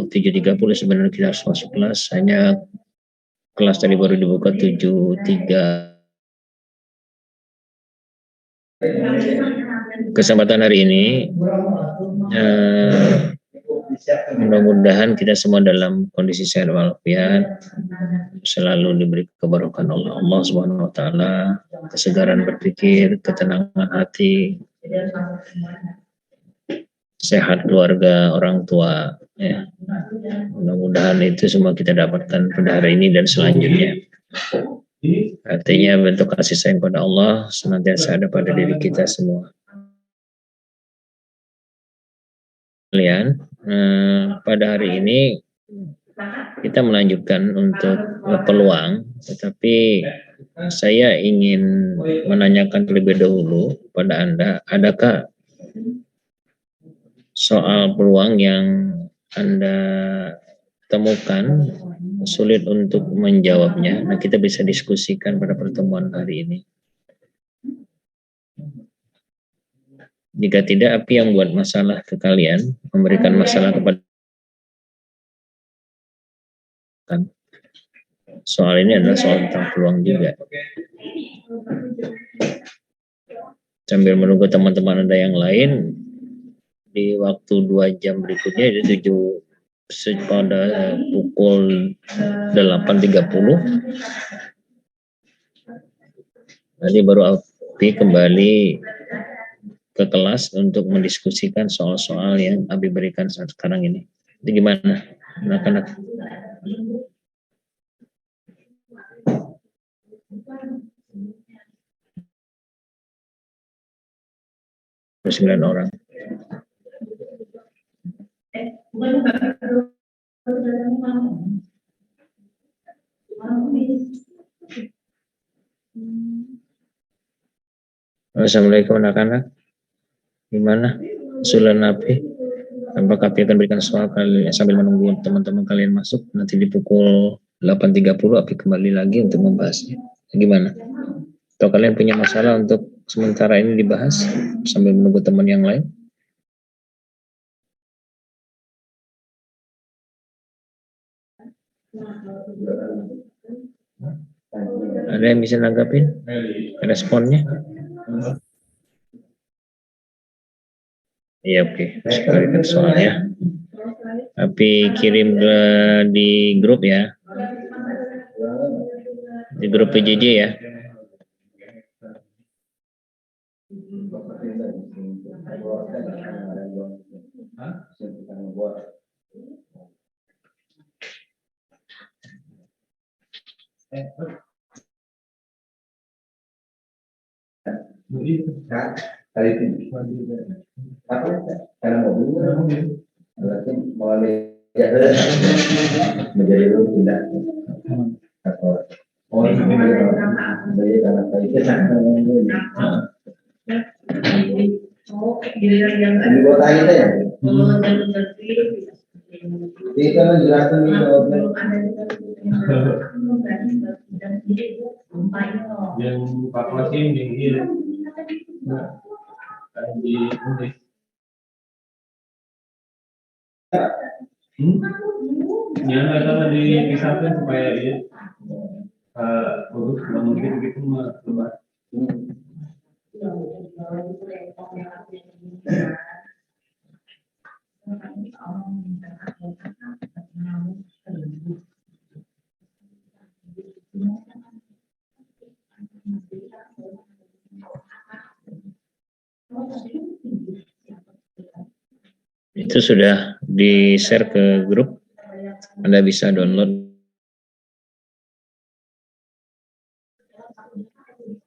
7.30 sebenarnya kita harus masuk kelas, hanya kelas tadi baru dibuka 7.3. Kesempatan hari ini mudah-mudahan kita semua dalam kondisi sehat walafiat, selalu diberi keberkahan oleh Allah Subhanahu wa taala, kesegaran berpikir, ketenangan hati, sehat keluarga, orang tua, ya. Mudah-mudahan itu semua kita dapatkan pada hari ini dan selanjutnya. Artinya bentuk kasih sayang pada Allah senantiasa ada pada diri kita semua. Kalian, pada hari ini kita melanjutkan untuk peluang, tetapi saya ingin menanyakan terlebih dahulu pada Anda, adakah soal peluang yang Anda temukan sulit untuk menjawabnya? Nah, kita bisa diskusikan pada pertemuan hari ini. Jika tidak, apa yang buat masalah ke kalian, memberikan masalah kepada soal ini adalah soal tentang peluang juga. Sambil menunggu teman-teman Anda yang lain, di waktu 2 jam berikutnya, itu pada pukul 8.30, nanti baru Abi kembali ke kelas untuk mendiskusikan soal-soal yang Abi berikan saat sekarang ini. Itu gimana, anak-anak? Sembilan orang. Assalamualaikum anak-anak. Gimana usulan Abi? Apakah Abi akan berikan soal kalian sambil menunggu teman-teman kalian masuk? Nanti di pukul 8.30 Abi kembali lagi untuk membahasnya. Gimana? Atau kalian punya masalah untuk sementara ini dibahas sambil menunggu teman yang lain? Ada yang bisa nanggapin responnya? Iya, oke. Sekalian soalnya. Tapi kirim di grup ya. Di grup PJJ ya. Karena mobil berarti mau lihat menjadi lu tidak atau dari karena itu di kota kita ya kita menjelaskan yang buka kelas ini di ya nggak sama dipisahkan supaya ya urus kalau mungkin begitu lebat. Itu sudah di-share ke grup. Anda bisa download.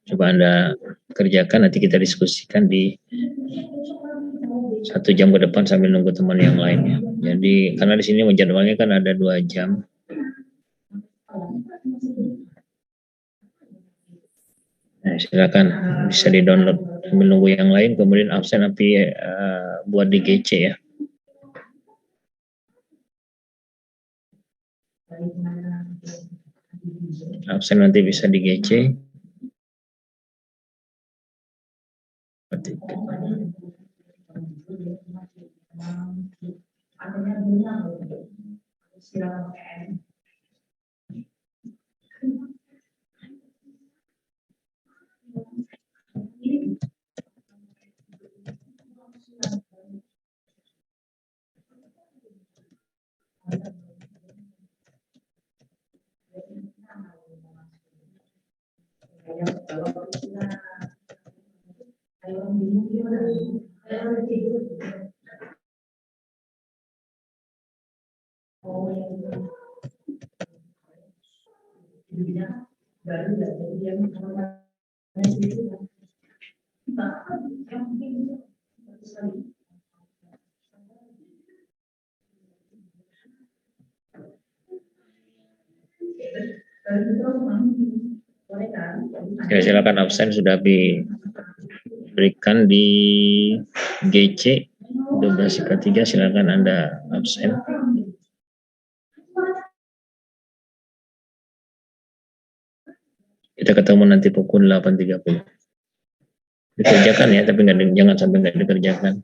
Coba Anda kerjakan, nanti kita diskusikan di 1 jam ke depan sambil nunggu teman yang lainnya. Jadi karena di sini jadwalnya kan ada 2 jam. Nah, silakan bisa di-download sambil nunggu yang lain, kemudian absen nanti buat di GC ya. Absen nanti bisa di GC. Ya, silakan absen sudah diberikan di GC 12-3, silakan Anda absen. Kita ketemu nanti pukul 8.30. Dikerjakan ya, tapi jangan sampai nggak dikerjakan.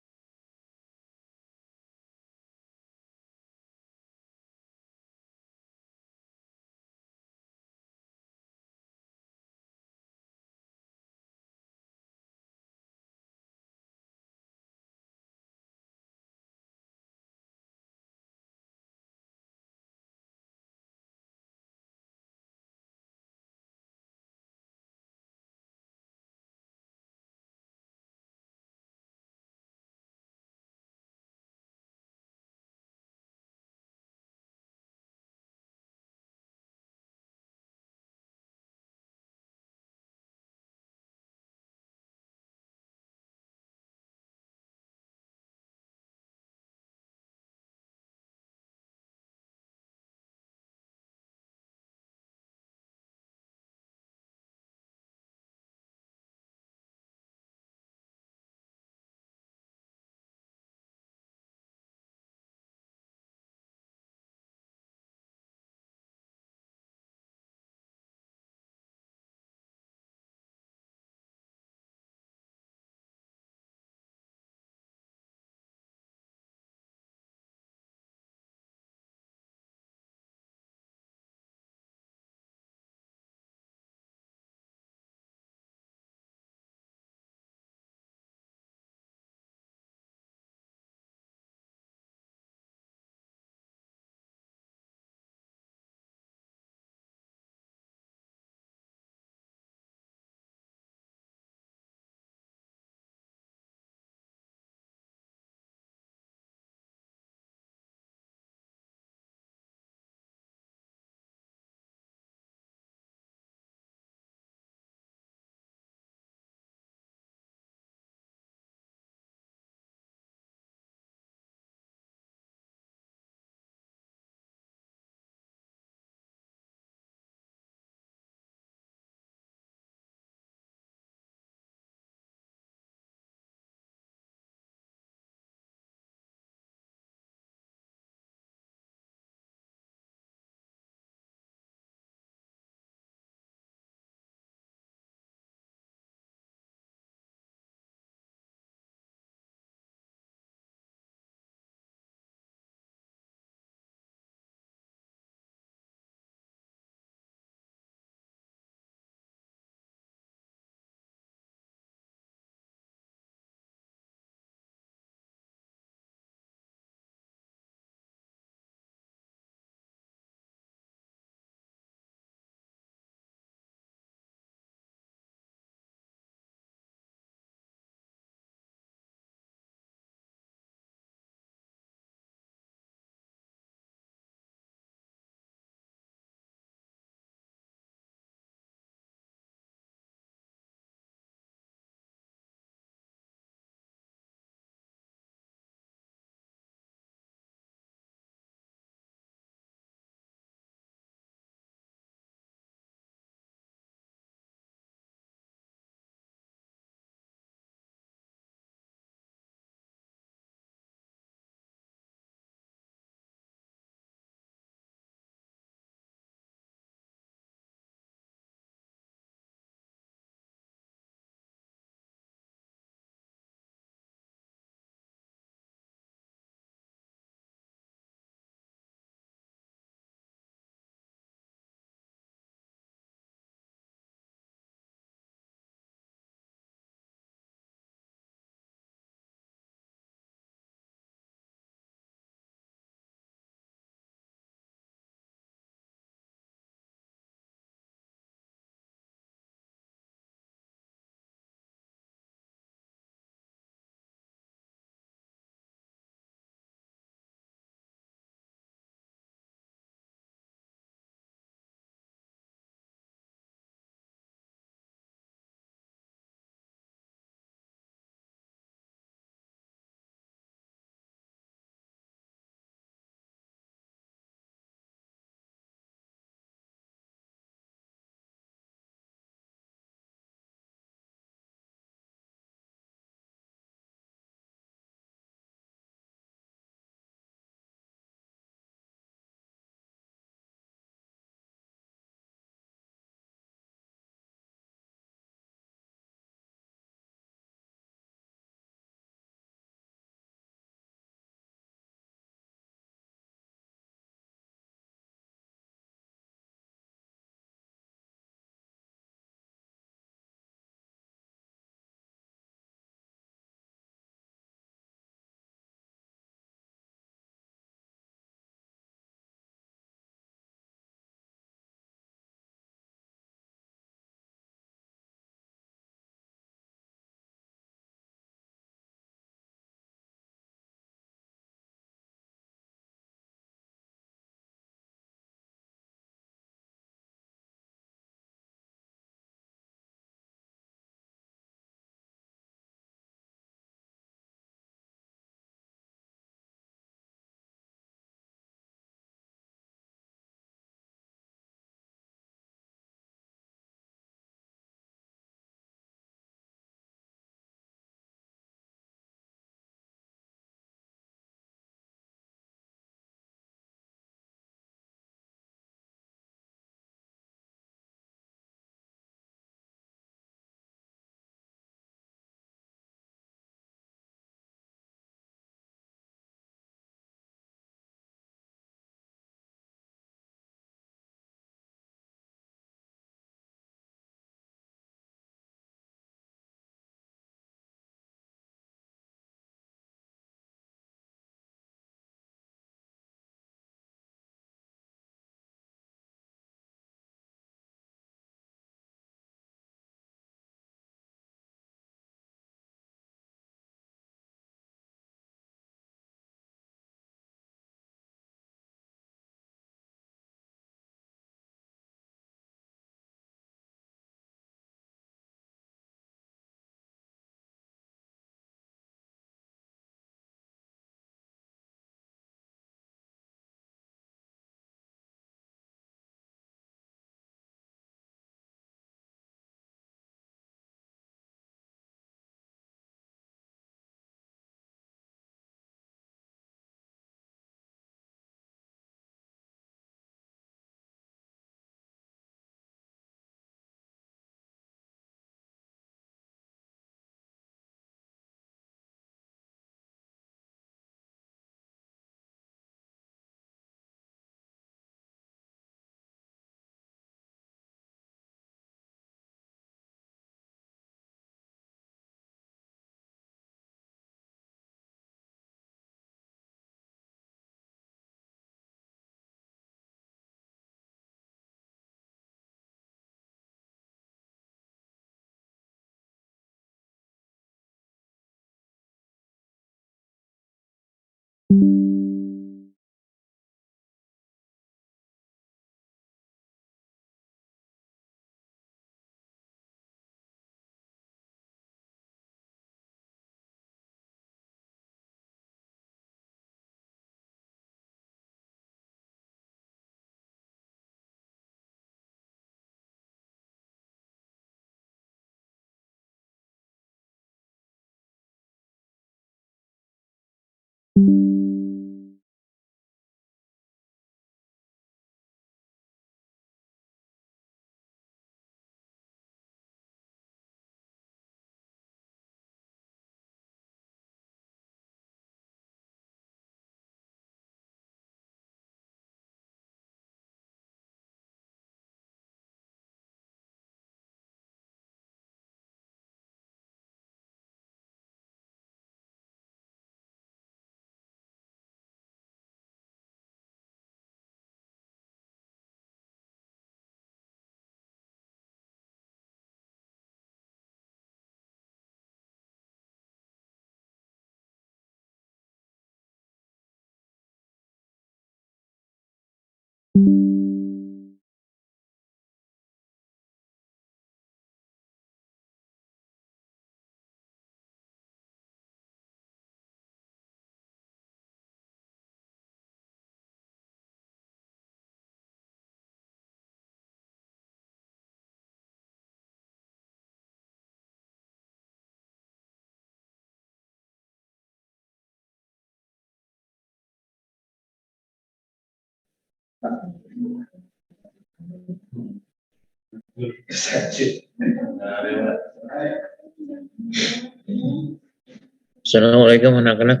Assalamualaikum anak-anak.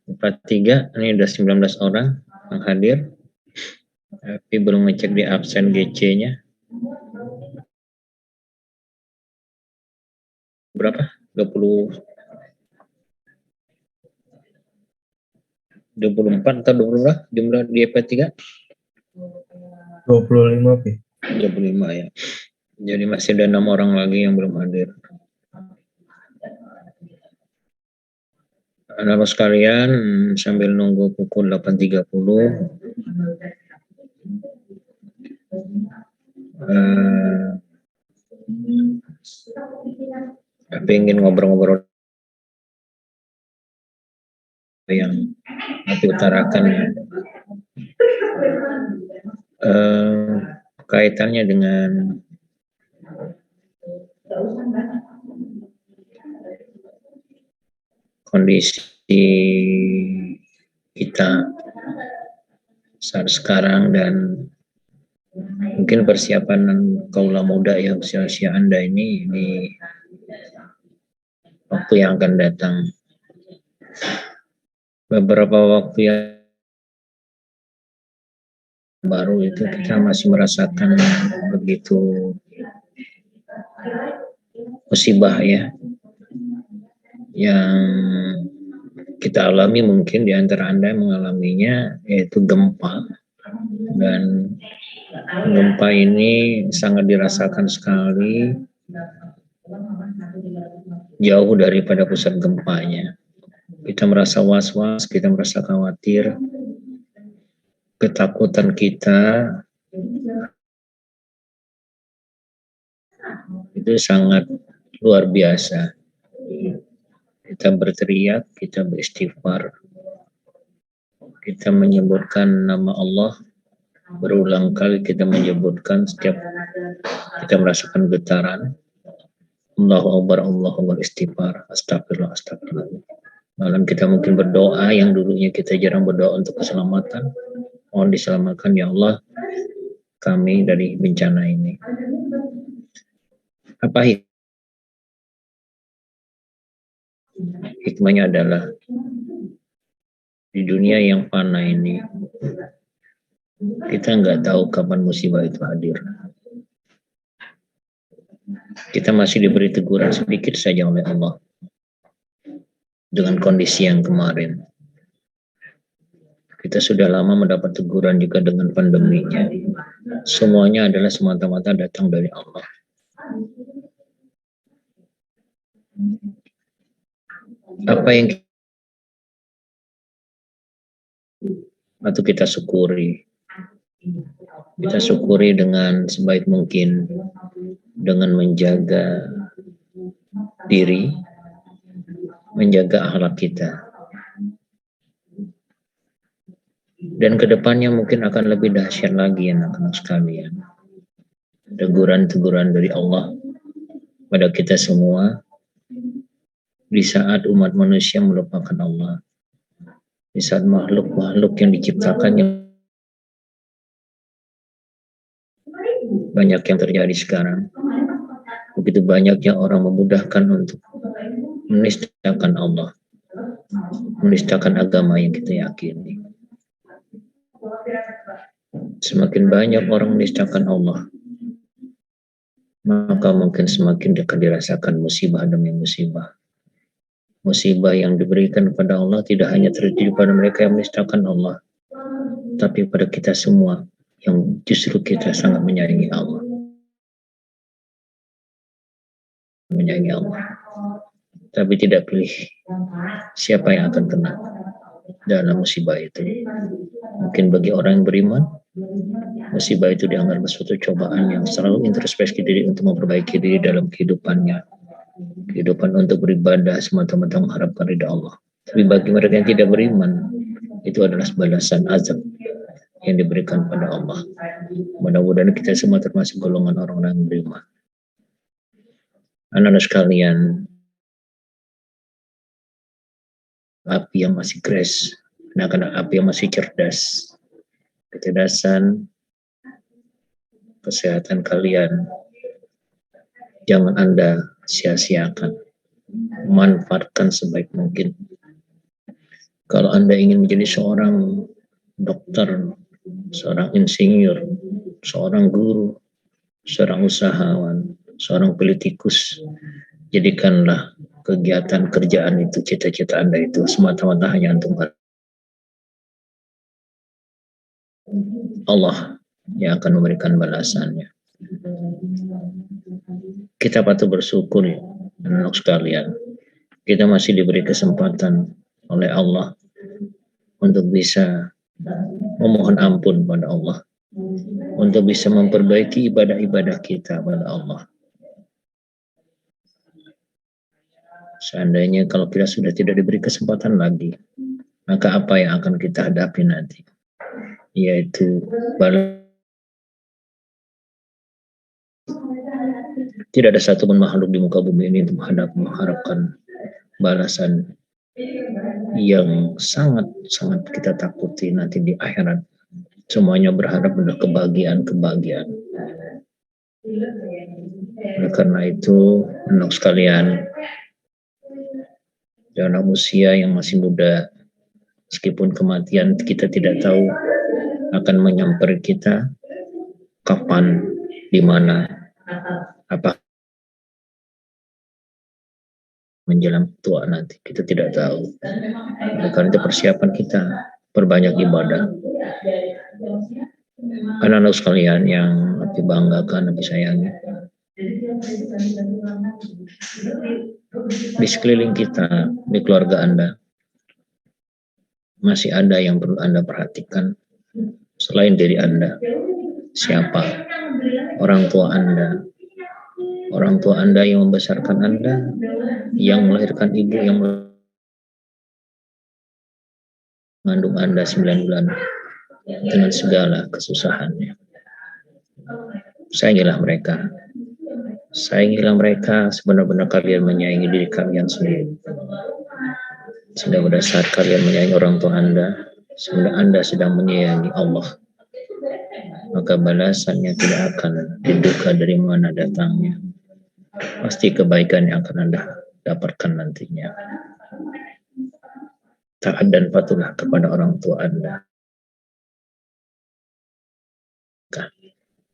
43, ini udah 19 orang yang hadir. Tapi belum ngecek di absen GC-nya. Berapa? 24 atau 20 jumlah di EP3? 25, Pi. 25 ya. Jadi masih ada 6 orang lagi yang belum hadir. Anak-anak sekalian, sambil nunggu pukul 8.30, tapi ingin ngobrol-ngobrol yang nanti utarakan ya. Kaitannya dengan kondisi kita saat sekarang dan mungkin persiapan kaula muda ya, usia-usia Anda ini waktu yang akan datang. Beberapa waktu yang baru itu kita masih merasakan begitu musibah ya, yang kita alami. Mungkin di antara Anda yang mengalaminya, yaitu gempa. Dan gempa ini sangat dirasakan sekali, jauh daripada pusat gempanya. Kita merasa was-was, kita merasa khawatir, ketakutan kita itu sangat luar biasa. Kita berteriak, kita beristighfar, kita menyebutkan nama Allah, berulang kali kita menyebutkan setiap kita merasakan getaran. Allahu Akbar, Allahu Akbar, istighfar, astagfirullah, astagfirullah. Malam kita mungkin berdoa yang dulunya kita jarang berdoa untuk keselamatan. Mohon diselamatkan ya Allah kami dari bencana ini. Apa hikmahnya? Adalah di dunia yang fana ini kita nggak tahu kapan musibah itu hadir. Kita masih diberi teguran sedikit saja oleh Allah dengan kondisi yang kemarin. Kita sudah lama mendapat teguran juga dengan pandeminya. Semuanya adalah semata-mata datang dari Allah. Apa yang atau kita syukuri? Kita syukuri dengan sebaik mungkin, dengan menjaga diri, menjaga akhlak kita. Dan kedepannya mungkin akan lebih dahsyat lagi anak-anak sekalian. Teguran-teguran dari Allah pada kita semua di saat umat manusia melupakan Allah. Di saat makhluk-makhluk yang diciptakannya banyak yang terjadi sekarang. Begitu banyaknya orang memudahkan untuk menistakan Allah, menistakan agama yang kita yakini. Semakin banyak orang menistakan Allah, maka mungkin semakin dekat dirasakan musibah demi musibah. Musibah yang diberikan kepada Allah tidak hanya terjadi pada mereka yang menistakan Allah, tapi pada kita semua yang justru kita sangat menyayangi Allah. Menyayangi Allah, tapi tidak pilih siapa yang akan kena dalam musibah itu. Mungkin bagi orang yang beriman, musibah itu dianggap suatu cobaan yang selalu introspeksi diri untuk memperbaiki diri dalam kehidupannya. Kehidupan untuk beribadah semata-mata mengharapkan ridha Allah. Tapi bagi mereka yang tidak beriman, itu adalah balasan azab yang diberikan pada Allah. Mudah-mudahan kita semua termasuk golongan orang-orang yang beriman. Anak-anak sekalian, api yang masih keras, anak-anak api yang masih cerdas, kecerdasan, kesehatan kalian jangan Anda sia-siakan, manfaatkan sebaik mungkin. Kalau Anda ingin menjadi seorang dokter, seorang insinyur, seorang guru, seorang usahawan, seorang politikus, jadikanlah kegiatan kerjaan itu, cita-cita Anda itu semata-mata hanya untuk Allah yang akan memberikan balasannya. Kita patut bersyukur, anak sekalian. Kita masih diberi kesempatan oleh Allah untuk bisa memohon ampun pada Allah, untuk bisa memperbaiki ibadah-ibadah kita pada Allah. Seandainya kalau kita sudah tidak diberi kesempatan lagi, maka apa yang akan kita hadapi nanti? Yaitu tidak ada satupun makhluk di muka bumi ini untuk mengharapkan balasan yang sangat-sangat kita takuti nanti di akhirat. Semuanya berharap pada kebahagiaan. Oleh karena itu, anak sekalian, dalam usia yang masih muda, meskipun kematian kita tidak tahu akan menyamperi kita kapan, di mana, apa menjelang tua nanti, kita tidak tahu. Oleh karena itu persiapan kita, perbanyak ibadah. Anak-anak sekalian yang lebih banggakan, lebih sayangi, di sekeliling kita, di keluarga Anda, masih ada yang perlu Anda perhatikan selain diri Anda. Siapa? Orang tua Anda. Orang tua Anda yang membesarkan Anda, yang melahirkan ibu, yang mengandung Anda 9 bulan dengan segala kesusahannya. Sayangilah mereka. Sayangilah mereka sebenar-benar kalian menyayangi diri kalian sendiri. Sehingga pada saat kalian menyayangi orang tua Anda, sebenarnya Anda sedang menyayangi Allah. Maka balasannya tidak akan diduga dari mana datangnya. Pasti kebaikan yang akan Anda dapatkan nantinya. Taat dan patuhlah kepada orang tua Anda.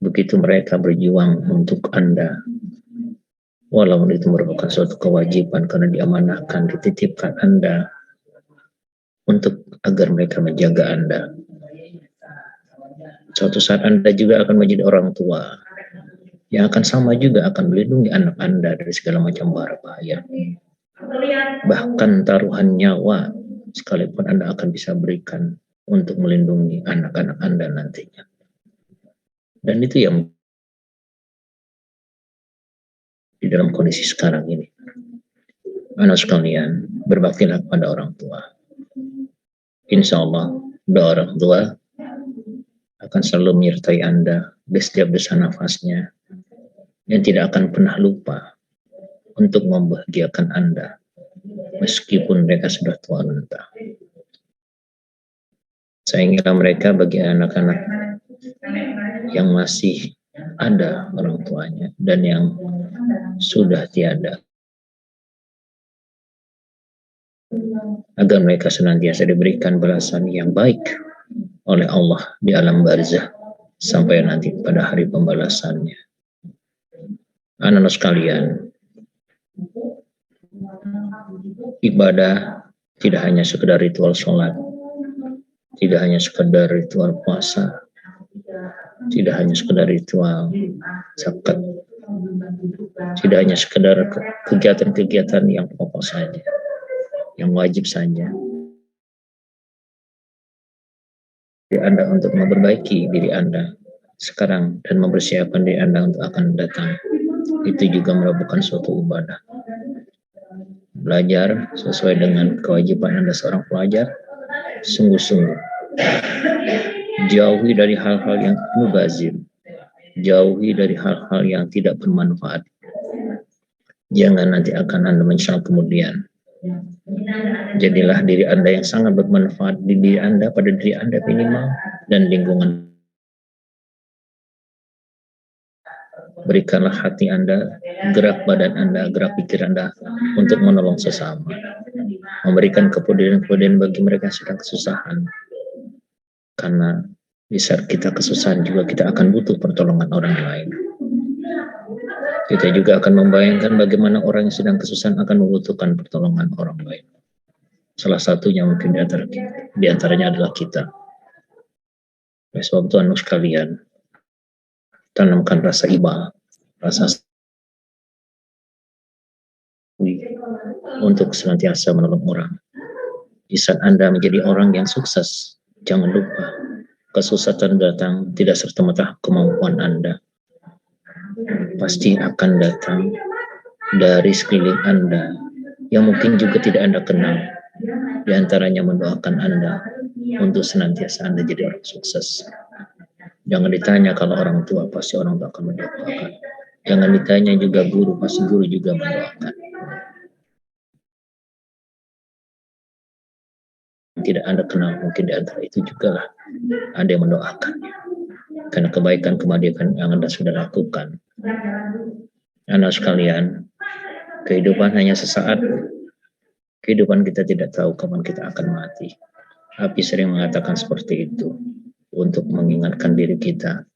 Begitu mereka berjuang untuk Anda, walaupun itu merupakan suatu kewajiban karena diamanahkan, dititipkan Anda untuk agar mereka menjaga Anda. Suatu saat Anda juga akan menjadi orang tua yang akan sama juga akan melindungi anak Anda dari segala macam bahaya. Bahkan taruhan nyawa sekalipun Anda akan bisa berikan untuk melindungi anak-anak Anda nantinya. Dan itu yang di dalam kondisi sekarang ini. Anak sekalian, berbaktilah kepada orang tua. Insya Allah, doa orang tua akan selalu menyertai Anda di setiap desa nafasnya, yang tidak akan pernah lupa untuk membahagiakan Anda meskipun mereka sudah tua renta. Sayangilah mereka bagi anak-anak yang masih ada orang tuanya dan yang sudah tiada, agar mereka senantiasa diberikan balasan yang baik oleh Allah di alam barzah sampai nanti pada hari pembalasannya. Anak-anak sekalian, ibadah tidak hanya sekedar ritual sholat, tidak hanya sekedar ritual puasa, tidak hanya sekedar ritual zakat, tidak hanya sekedar kegiatan-kegiatan yang pokok saja, yang wajib saja. Anda untuk memperbaiki diri Anda sekarang dan mempersiapkan diri Anda untuk akan datang, itu juga merupakan suatu ibadah. Belajar sesuai dengan kewajiban Anda seorang pelajar, sungguh-sungguh. Jauhi dari hal-hal yang mubazir, jauhi dari hal-hal yang tidak bermanfaat. Jangan nanti akan Anda menyesal kemudian. Jadilah diri Anda yang sangat bermanfaat di diri Anda, pada diri Anda minimal, dan lingkungan. Berikanlah hati Anda, gerak badan Anda, gerak pikir Anda untuk menolong sesama. Memberikan kepedulian-kepedulian bagi mereka yang sedang kesusahan. Karena di saat kita kesusahan juga kita akan butuh pertolongan orang lain. Kita juga akan membayangkan bagaimana orang yang sedang kesusahan akan membutuhkan pertolongan orang lain. Salah satunya mungkin di antaranya adalah kita. Oleh sebab itu, anak sekalian, tanamkan rasa iba, rasa untuk senantiasa menolong orang. Di saat Anda menjadi orang yang sukses, jangan lupa kesusahan datang tidak serta-merta kemampuan Anda. Pasti akan datang dari sekeliling Anda yang mungkin juga tidak Anda kenal. Di antaranya mendoakan Anda untuk senantiasa Anda jadi orang sukses. Jangan ditanya kalau orang tua, pasti orang tua akan mendoakan. Jangan ditanya juga guru, pasti guru juga mendoakan. Tidak Anda kenal, mungkin di antara itu juga lah ada yang mendoakan. Karena kebaikan-kebaikan yang Anda sudah lakukan. Anak sekalian, kehidupan hanya sesaat. Kehidupan kita tidak tahu kapan kita akan mati. Api sering mengatakan seperti itu. Untuk mengingatkan diri kita,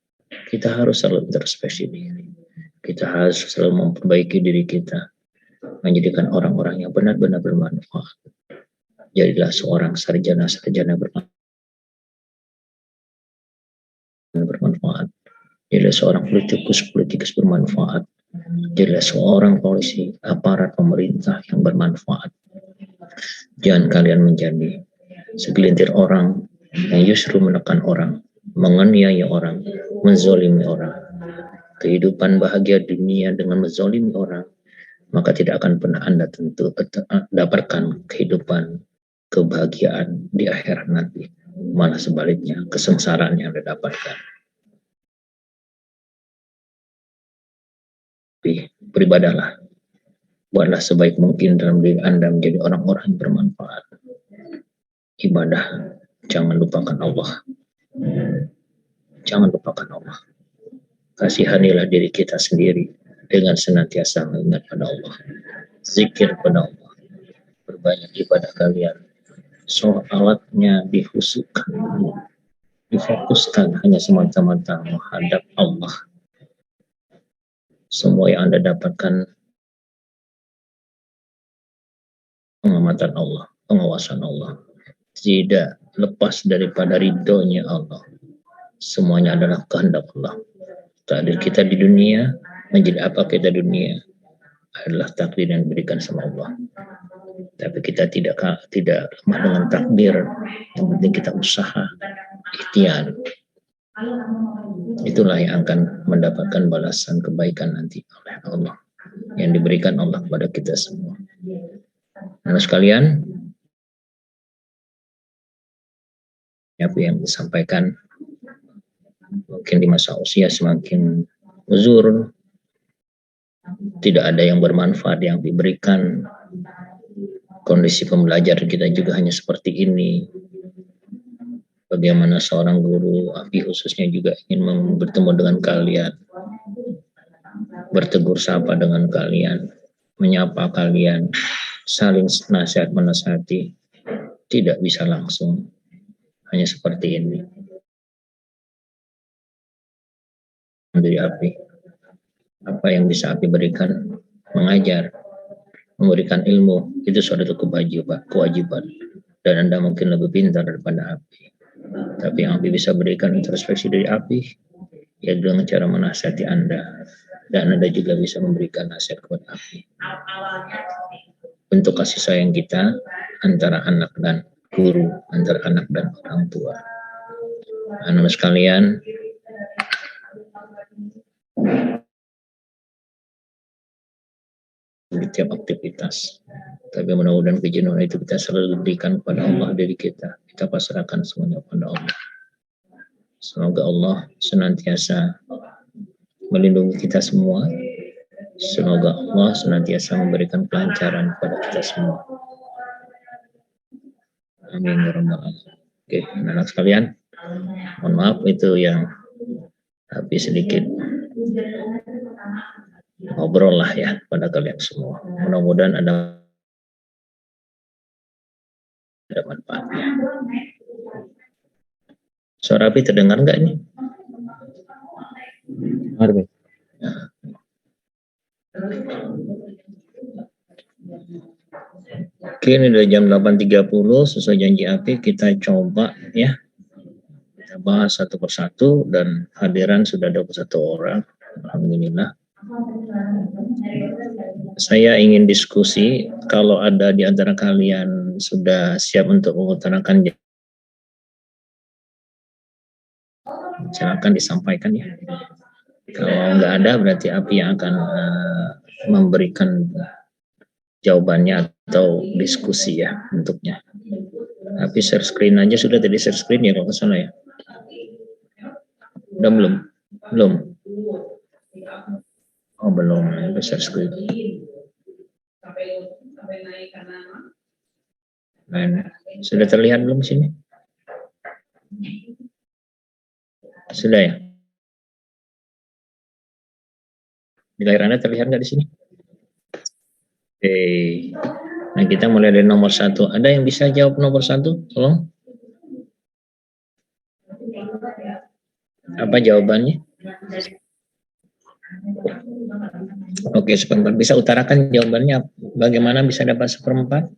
kita harus selalu introspeksi diri. Kita harus selalu memperbaiki diri kita, menjadikan orang-orang yang benar-benar bermanfaat. Jadilah seorang sarjana-sarjana bermanfaat. Jadilah seorang politikus bermanfaat. Jadilah seorang polisi, aparat pemerintah yang bermanfaat. Jangan kalian menjadi segelintir orang yang justru menekan orang, menganiaya orang, menzolimi orang. Kehidupan bahagia dunia dengan menzolimi orang, maka tidak akan pernah Anda tentu dapatkan kehidupan kebahagiaan di akhirat nanti. Malah sebaliknya, kesengsaraan yang Anda dapatkan. Beribadahlah, buatlah sebaik mungkin dalam diri Anda menjadi orang-orang yang bermanfaat. Ibadah, jangan lupakan Allah. Jangan lupakan Allah. Kasihanilah diri kita sendiri dengan senantiasa mengingat pada Allah. Zikir pada Allah. Berbanyak ibadah kalian. Sholatnya dikhususkan, difokuskan hanya semata-mata menghadap Allah. Semua yang Anda dapatkan pengamatan Allah, pengawasan Allah. Tidak lepas daripada ridhonya Allah. Semuanya adalah kehendak Allah. Takdir kita di dunia, menjadi apa kita di dunia, adalah takdir yang diberikan sama Allah. Tapi kita tidak lemah dengan takdir. Yang penting kita usaha, ikhtiar. Itulah yang akan mendapatkan balasan kebaikan nanti oleh Allah, yang diberikan Allah kepada kita semua. Anak sekalian, apa yang disampaikan mungkin di masa usia semakin uzur, tidak ada yang bermanfaat yang diberikan. Kondisi pembelajaran kita juga hanya seperti ini. Bagaimana seorang guru, Afi khususnya juga ingin bertemu dengan kalian, bertegur sapa dengan kalian, menyapa kalian, saling nasihat menasihati, tidak bisa langsung. Hanya seperti ini. Dari Api, apa yang bisa Api berikan? Mengajar, memberikan ilmu, itu suatu kewajiban. Dan Anda mungkin lebih pintar daripada Api. Tapi yang Api bisa berikan introspeksi dari Api, ya dengan cara menasihati Anda. Dan Anda juga bisa memberikan nasihat kepada Api. Bentuk kasih sayang kita antara anak dan guru, antara anak dan orang tua. Anak sekalian, di tiap aktivitas. Tapi mudah-mudahan kejenuhan itu kita selalu berikan kepada Allah diri kita. Kita pasrahkan semuanya kepada Allah. Semoga Allah senantiasa melindungi kita semua. Semoga Allah senantiasa memberikan kelancaran kepada kita semua. Amin ya rabbal alamin. Oke, anak sekalian, mohon maaf itu yang habis sedikit ngobrol lah ya pada kalian semua. Mudah-mudahan ada manfaatnya. Suara api terdengar nggak ini? Arbi. Oke, ini udah jam 8.30, sesuai janji api kita coba ya. Kita bahas satu persatu dan hadiran sudah 21 orang. Alhamdulillah. Saya ingin diskusi, kalau ada di antara kalian sudah siap untuk mengutarakan, silakan disampaikan ya. Kalau nggak ada, berarti api yang akan memberikan jawabannya atau diskusi ya bentuknya. Tapi share screen aja sudah, tadi share screen ya kalau ke sana ya. Udah belum? Belum. Oh belum, udah share screen. Nah, sudah terlihat belum sini? Sudah ya? Di layar Anda terlihat nggak di sini? Oke. Nah, kita mulai dari nomor 1. Ada yang bisa jawab nomor 1? Tolong. Apa jawabannya? Oke, seperempat. Bisa utarakan jawabannya. Bagaimana bisa dapat seperempat?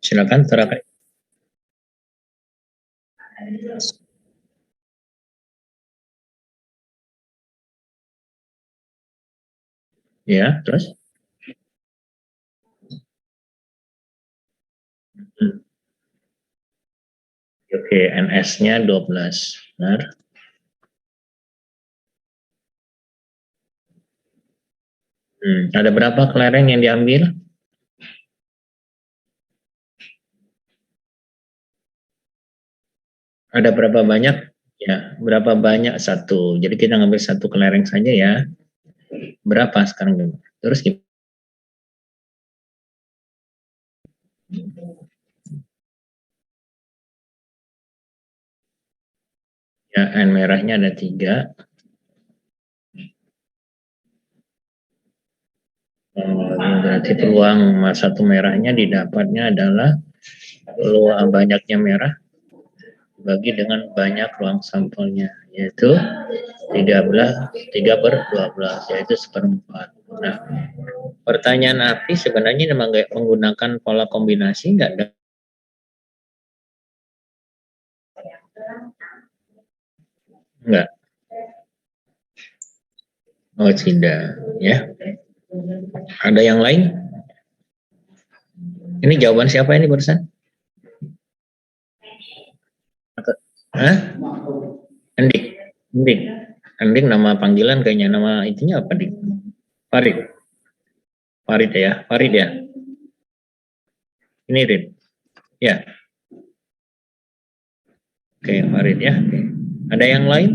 Silakan utarakan. Ya, terus? Oke, NS-nya 12. Benar. Ada berapa kelereng yang diambil? Ada berapa banyak? Ya, berapa banyak? 1. Jadi kita ngambil 1 kelereng saja ya. Berapa sekarang? Terus kita ya, N merahnya ada 3. Berarti peluang 1 merahnya didapatnya adalah peluang banyaknya merah bagi dengan banyak ruang sampelnya, yaitu 3/12, yaitu seperempat. Nah, pertanyaan api sebenarnya memang nggak menggunakan pola kombinasi, nggak ada. Enggak. Oh, tidak. Ya. Ada yang lain? Ini jawaban siapa ini barusan? Hah? Endik. Endik. Endik nama panggilan kayaknya. Nama itunya apa, Dik? Farid. Farid ya. Farid ya. Ini Rid. Ya. Oke, Farid ya. Ada yang lain?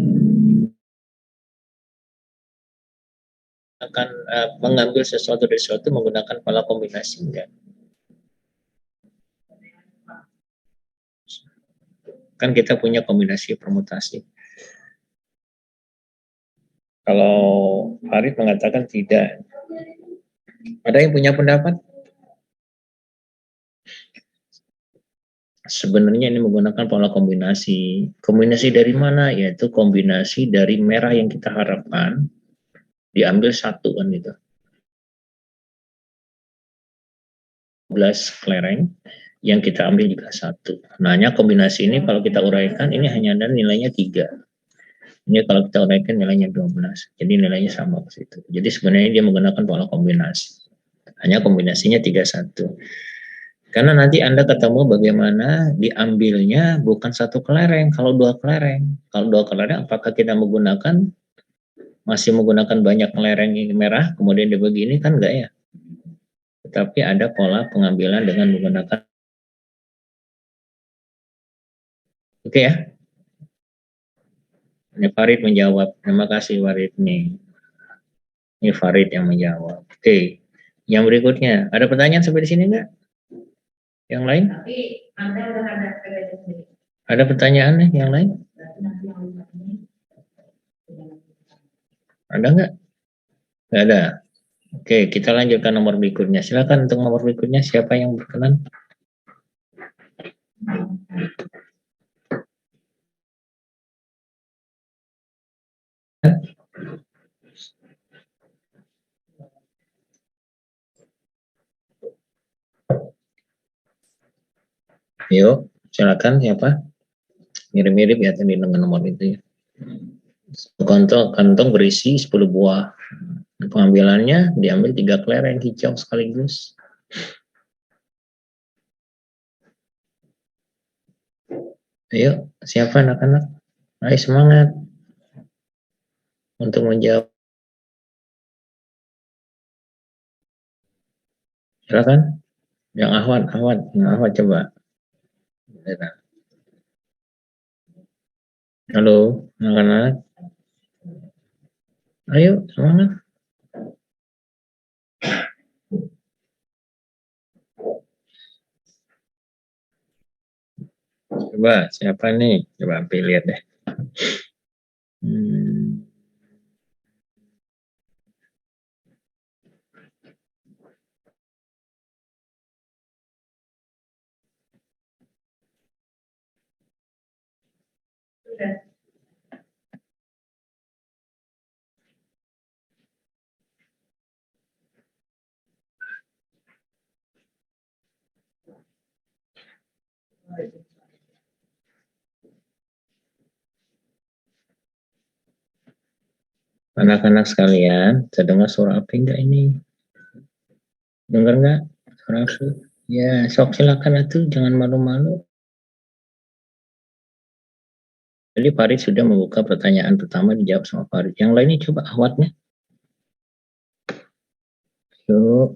Akan mengambil sesuatu dari sesuatu menggunakan pola kombinasi enggak? Kan kita punya kombinasi permutasi. Kalau Farid mengatakan tidak. Ada yang punya pendapat? Sebenarnya ini menggunakan pola kombinasi. Kombinasi dari mana? Yaitu kombinasi dari merah yang kita harapkan diambil 1 kan gitu. 12 kelereng yang kita ambil juga 1. Nah, hanya kombinasi ini kalau kita uraikan ini hanya ada nilainya 3. Ini kalau kita uraikan nilainya 12. Jadi nilainya sama ke situ. Jadi sebenarnya dia menggunakan pola kombinasi. Hanya kombinasinya 31. Karena nanti Anda ketemu bagaimana diambilnya bukan 1 kelereng, kalau 2 kelereng. Kalau 2 kelereng apakah kita masih menggunakan banyak kelereng yang merah kemudian dibagi ini, kan enggak ya. Tetapi ada pola pengambilan dengan menggunakan. Oke ya. Ini Farid menjawab. Terima kasih Farid nih. Ini Farid yang menjawab. Oke. Yang berikutnya, ada pertanyaan sampai di sini enggak? Yang lain? Ada pertanyaan nih yang lain? Ada enggak? Enggak ada. Oke, kita lanjutkan nomor berikutnya. Silakan untuk nomor berikutnya, siapa yang berkenan? Yuk, silakan siapa? Mirip-mirip ya tadi dengan nomor itu ya. Kantong berisi 10 buah. Pengambilannya diambil 3 kelereng hijau sekaligus. Ayo, siapa anak-anak? Ayo semangat untuk menjawab. Silakan. Yang Ahwat coba. Halo, anak-anak. Ayo, semangat. Coba, siapa nih? Coba pilih deh. Anak-anak sekalian, saya dengar suara apa enggak ini? Dengar enggak suara aku? Ya, sok silakan atuh, jangan malu-malu. Jadi Farid sudah membuka pertanyaan pertama, dijawab sama Farid. Yang lainnya coba Ahwadnya. Yuk.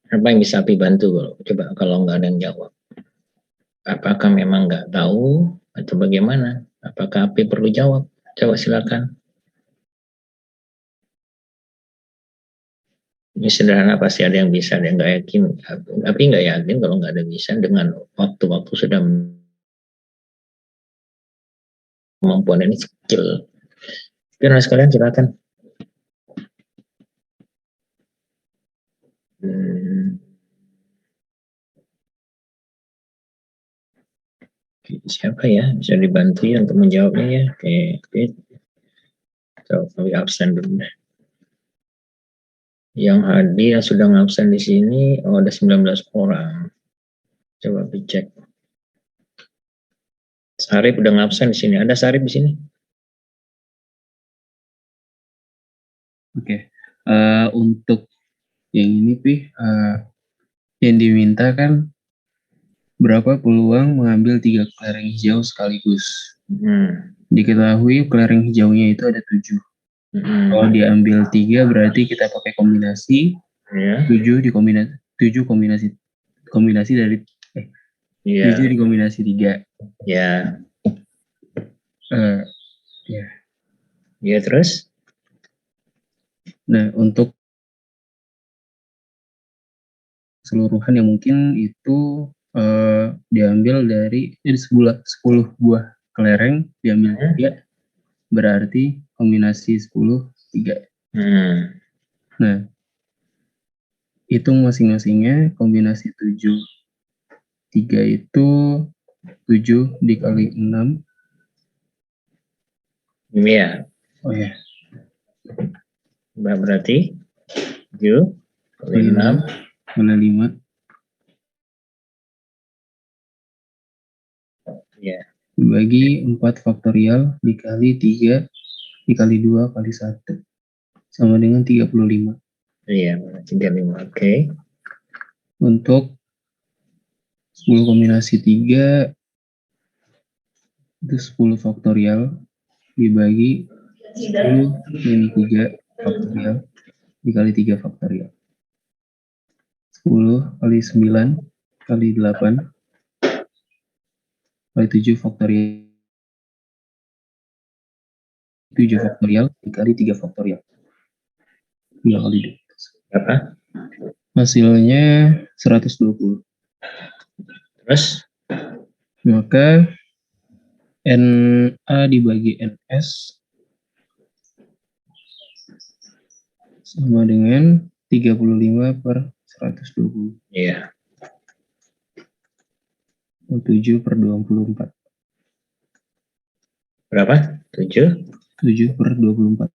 Apa yang bisa Api bantu? Coba kalau nggak ada yang jawab. Apakah memang nggak tahu atau bagaimana? Apakah Api perlu jawab? Coba silakan. Ini sederhana, pasti ada yang bisa, ada yang nggak yakin. Tapi nggak yakin kalau nggak ada bisa dengan waktu-waktu sudah kemampuan ini skill. Karena sekalian silakan. Siapa ya bisa dibantu ya untuk menjawabnya ya? Oke. Kami absen dulu deh. Yang hadir yang sudah ngabsen di sini ada 19 orang. Coba dicek. Sarip udah ngabsen di sini. Ada Sarip di sini? Oke. Untuk yang ini yang diminta kan berapa peluang mengambil 3 kelereng hijau sekaligus. Diketahui kelereng hijaunya itu ada 7. Kalau diambil 3 berarti kita pakai kombinasi 7 kombinasi dari 7 dikombinasi 3. Ya. Ya. Ya terus? Nah, untuk keseluruhan yang mungkin itu diambil dari 10 buah kelereng diambil 3 berarti kombinasi 10 3. Nah, hitung masing-masingnya kombinasi 7 3 itu 7 dikali 6. Iya. Oh ya. Berarti 7 kali 6 kali 5. Ya. Dibagi 4 faktorial dikali 3 dikali 2 kali 1 sama dengan 35. Iya, 35. Oke. Untuk 10 kombinasi 3 itu 10 faktorial dibagi 10 min 3 faktorial dikali 3 faktorial. 10 kali 9 kali 8 kali 7 faktorial 7 faktorial dikali 3 faktorial. 3 kali 2. Berapa? Hasilnya 120. Terus? Maka NA dibagi NS sama dengan 35 per 120. Iya. 7 per 24. Berapa? 7? 7 per 24.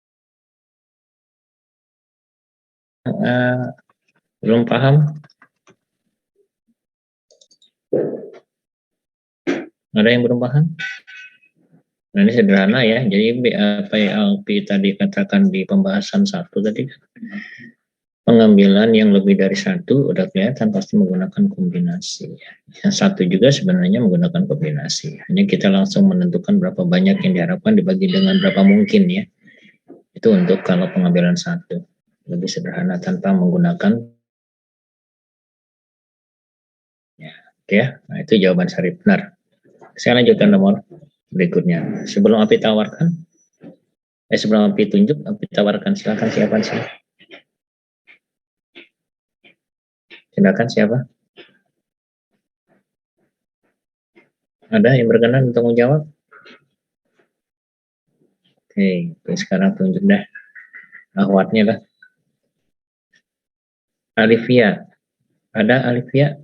Belum paham? Ada yang belum paham? Nah, ini sederhana ya. Jadi apa yang Alpi tadi katakan di pembahasan 1 tadi, pengambilan yang lebih dari 1 udah kelihatan pasti menggunakan kombinasi. Yang 1 juga sebenarnya menggunakan kombinasi. Hanya kita langsung menentukan berapa banyak yang diharapkan dibagi dengan berapa mungkin ya. Itu untuk kalau pengambilan 1. Lebih sederhana tanpa menggunakan ya. Oke ya. Nah, itu jawaban Syarif benar. Saya lanjutkan nomor berikutnya. Sebelum Api tawarkan, sebelum Api tunjuk, Api tawarkan. Silakan siapa sih? Silakan siapa? Ada yang berkenan untuk menjawab? Oke, sekarang tunjuk dah. Akhwatnya lah. Alivia. Ada Alivia?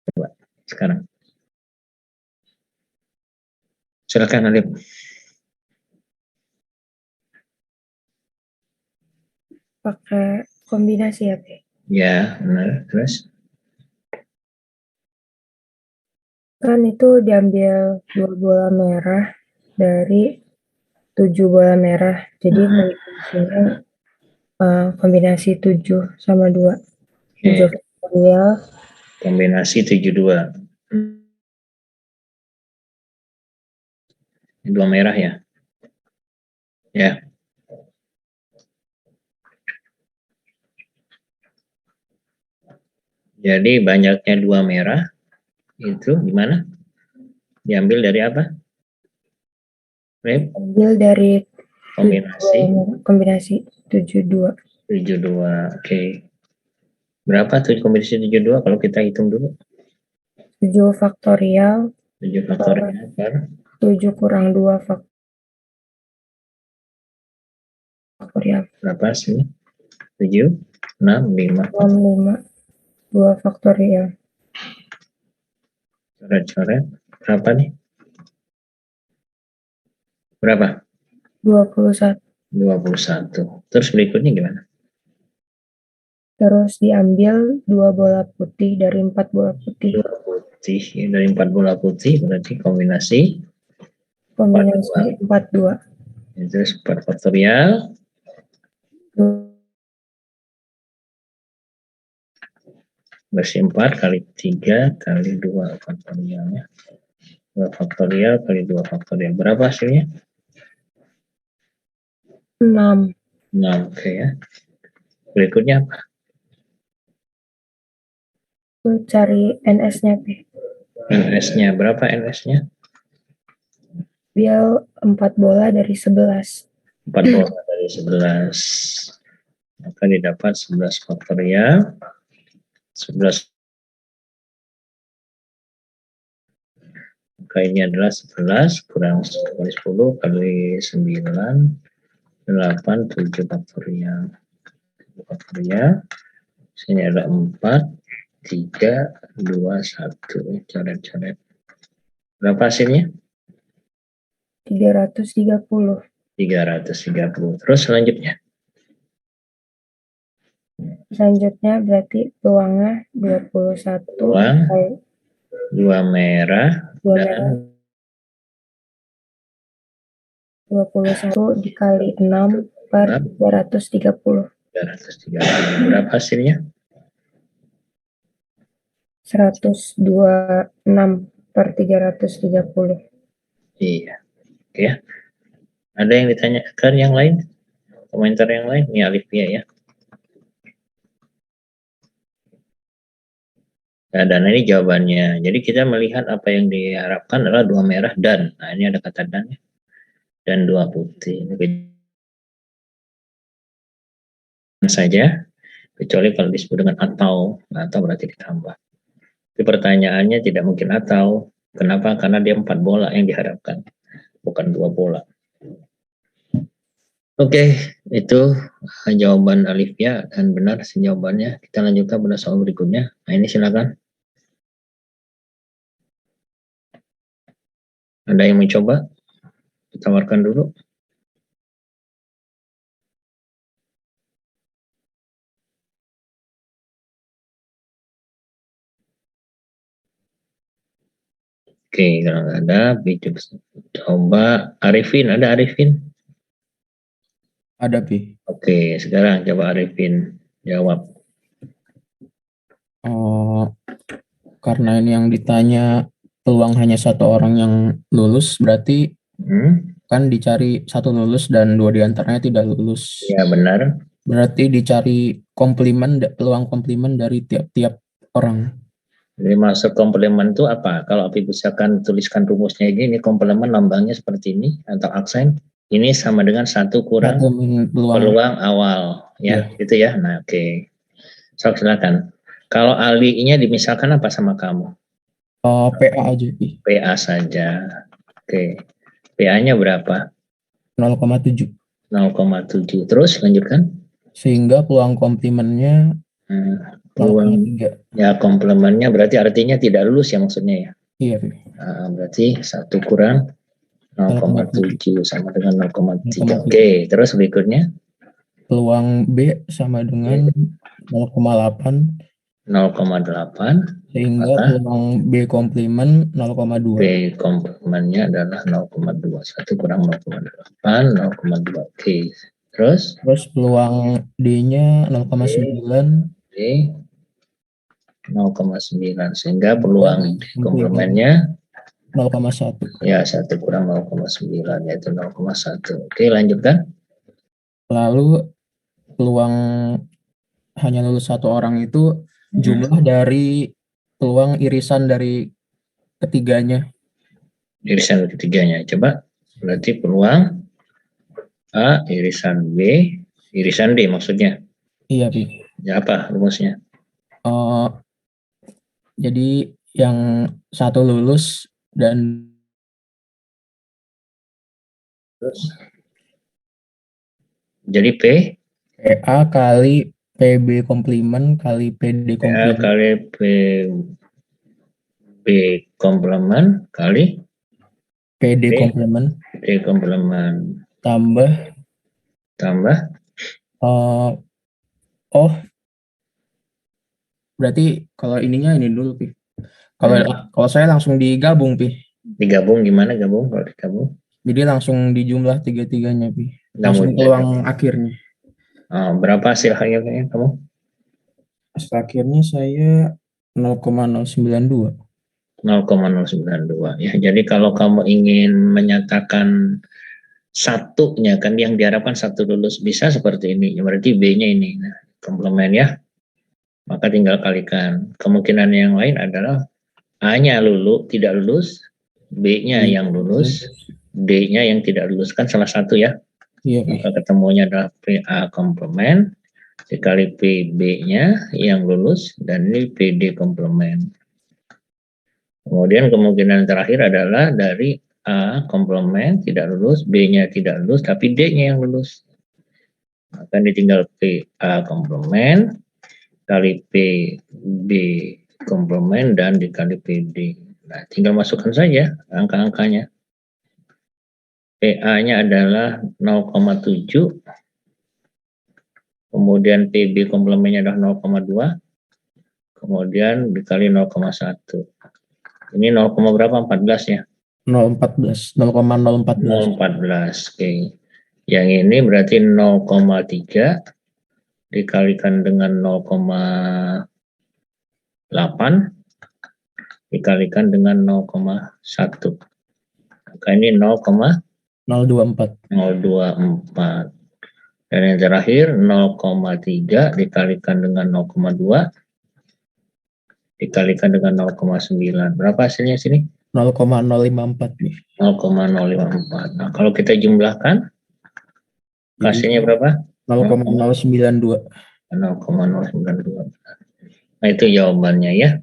Coba sekarang. Silakan Alif. Pakai kombinasi ya, Pak? Ya, benar. Terus? Kan itu diambil 2 bola merah dari 7 bola merah. Jadi kombinasinya kombinasi 7 sama 2. 7 faktorial. Kombinasi 72. 2 merah ya? Ya. Jadi banyaknya 2 merah itu gimana? Diambil dari apa? Ambil dari kombinasi 72. 72. Oke. Berapa tuh kombinasi 72 kalau kita hitung dulu? 7 faktorial 7 faktorial per 7 kurang 2 faktorial. berapa sih? 7, 6, 5. 5. 2 faktorial. Coret-coret. Berapa nih? Berapa? 21. 21. Terus berikutnya gimana? Terus diambil 2 bola putih dari 4 bola putih. 2 putih. Dari 4 bola putih berarti kombinasi 42. Itu 4 faktorial. Bersih 4 kali 3 kali 2 faktorialnya. 2 faktorial kali 2 faktorial. Berapa hasilnya? 6. 6. Oke ya. Berikutnya apa? Cari NS-nya, P. NS-nya. Berapa NS-nya? Ambil 4 bola dari 11. 4 bola dari 11. Maka didapat 11 faktorial. 11. Maka ini adalah 11 kurang 10 kali 9. 8, 7 faktorial. 7 faktorial. Sini ada 4, 3, 2, 1. Coret-coret. Berapa hasilnya? 330. 330. Terus selanjutnya? Selanjutnya berarti peluangnya 21. Peluang 2 merah 2 dan merah. 21 dikali 6 per 330. 330. Berapa hasilnya? 126 per 330. Iya. Oke ya. Ada yang ditanyakan yang lain? Komentar yang lain? Ini Alivia ya. Nah, dan ini jawabannya. Jadi kita melihat apa yang diharapkan adalah 2 merah dan. Nah, ini ada kata dan ya. Dan 2 putih. Ini saja, kecuali kalau disebut dengan atau berarti ditambah. Tapi pertanyaannya tidak mungkin atau. Kenapa? Karena dia 4 bola yang diharapkan, bukan 2 bola. Oke, itu jawaban Alifia dan benar jawabannya. Kita lanjutkan pada soal berikutnya. Nah, ini silakan. Ada yang mencoba? Tawarkan dulu. Oke, kalau nggak ada, coba Arifin. Ada Arifin? Ada, Pi. Oke, sekarang coba Arifin jawab. Karena ini yang ditanya peluang hanya 1 orang yang lulus, berarti kan dicari 1 lulus dan 2 diantaranya tidak lulus. Ya, benar. Berarti dicari peluang komplimen dari tiap-tiap orang. Jadi masuk komplemen itu apa? Kalau Api misalkan tuliskan rumusnya ini komplemen lambangnya seperti ini atau aksen. Ini sama dengan 1 kurang peluang awal. Ya, gitu ya. Nah, oke. So, silakan. Kalau Ali-nya dimisalkan apa sama kamu? PA aja. PA saja. Oke. PA-nya berapa? 0,7. 0,7. Terus lanjutkan. Sehingga peluang komplimennya peluang 0,3. Ya, komplemennya berarti artinya tidak lulus ya maksudnya ya? Iya. Berarti 1 kurang 0,7 sama dengan 0,3. Oke, terus berikutnya? Peluang B sama dengan 0,8. 0,8. Sehingga peluang B komplement 0,2. B komplemennya adalah 0,2. 1 kurang 0,8, 0,2. Oke. Terus peluang D-nya 0,9. D 0,9. Sehingga peluang D komplemennya 0,1. Ya, 1 kurang 0,9 yaitu 0,1. Oke, lanjutkan. Lalu peluang hanya lulus 1 orang itu jumlah dari peluang irisan dari ketiganya. Irisan ketiganya. Coba. Berarti peluang A irisan B irisan D maksudnya. Iya, Pi. Ya, apa rumusnya? Jadi yang 1 lulus dan jadi PA kali PB komplement kali PD komplement. PA kali PB komplement kali PD komplement. PD komplement. Tambah. Berarti kalau ininya ini dulu, Pi. Kalau saya langsung digabung, Pi. Digabung gimana gabung kalau digabung? Jadi langsung dijumlah 3-3-nya, Pi. Langsung peluang akhirnya. Berapa hasil akhirnya kamu? Hasil akhirnya saya 0,092. 0,092 ya. Jadi kalau kamu ingin menyatakan satunya kan yang diharapkan 1 lulus bisa seperti ini. Berarti B-nya ini. Nah, komplement ya. Maka tinggal kalikan. Kemungkinan yang lain adalah A-nya tidak lulus, B-nya yang lulus, D-nya yang tidak lulus. Kan salah satu ya. Iya. Maka ketemunya adalah PA komplement dikali PB-nya yang lulus dan ini PD komplement. Kemudian kemungkinan terakhir adalah dari A komplement tidak lulus, B-nya tidak lulus, tapi D-nya yang lulus. Maka ditinggal PA komplement kali PB komplement dan dikali PD. Nah, tinggal masukkan saja angka-angkanya. PA-nya adalah 0,7, kemudian PB komplementnya adalah 0,2, kemudian dikali 0,1. Ini 0, berapa? 14 ya? 0,14. 0,014. Oke. Yang ini berarti 0,3 dikalikan dengan 0,8 dikalikan dengan 0,1. Maka ini 0,024. Dan yang terakhir 0,3 dikalikan dengan 0,2 dikalikan dengan 0,9. Berapa hasilnya sini? 0,054 nih. 0,054. Nah, kalau kita jumlahkan, hasilnya berapa? 0,092. 0,092. Nah, itu jawabannya ya.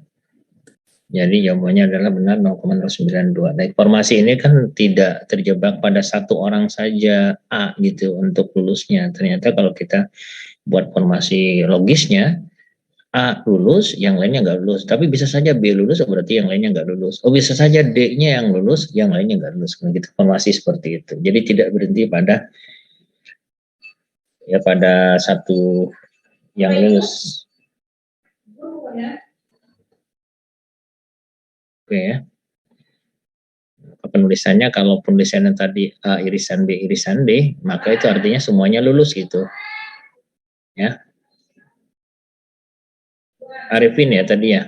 Jadi jawabannya adalah benar 0,092. Nah, informasi ini kan tidak terjebak pada satu orang saja A gitu untuk lulusnya. Ternyata kalau kita buat formasi logisnya, A lulus, yang lainnya nggak lulus. Tapi bisa saja B lulus, berarti yang lainnya nggak lulus. Oh, bisa saja D-nya yang lulus, yang lainnya nggak lulus. Gitu, formasi seperti itu. Jadi tidak berhenti pada satu yang lulus. Oke ya. Penulisannya, kalau penulisannya tadi A irisan B irisan D, maka itu artinya semuanya lulus gitu. Ya. Arifin ya tadi ya.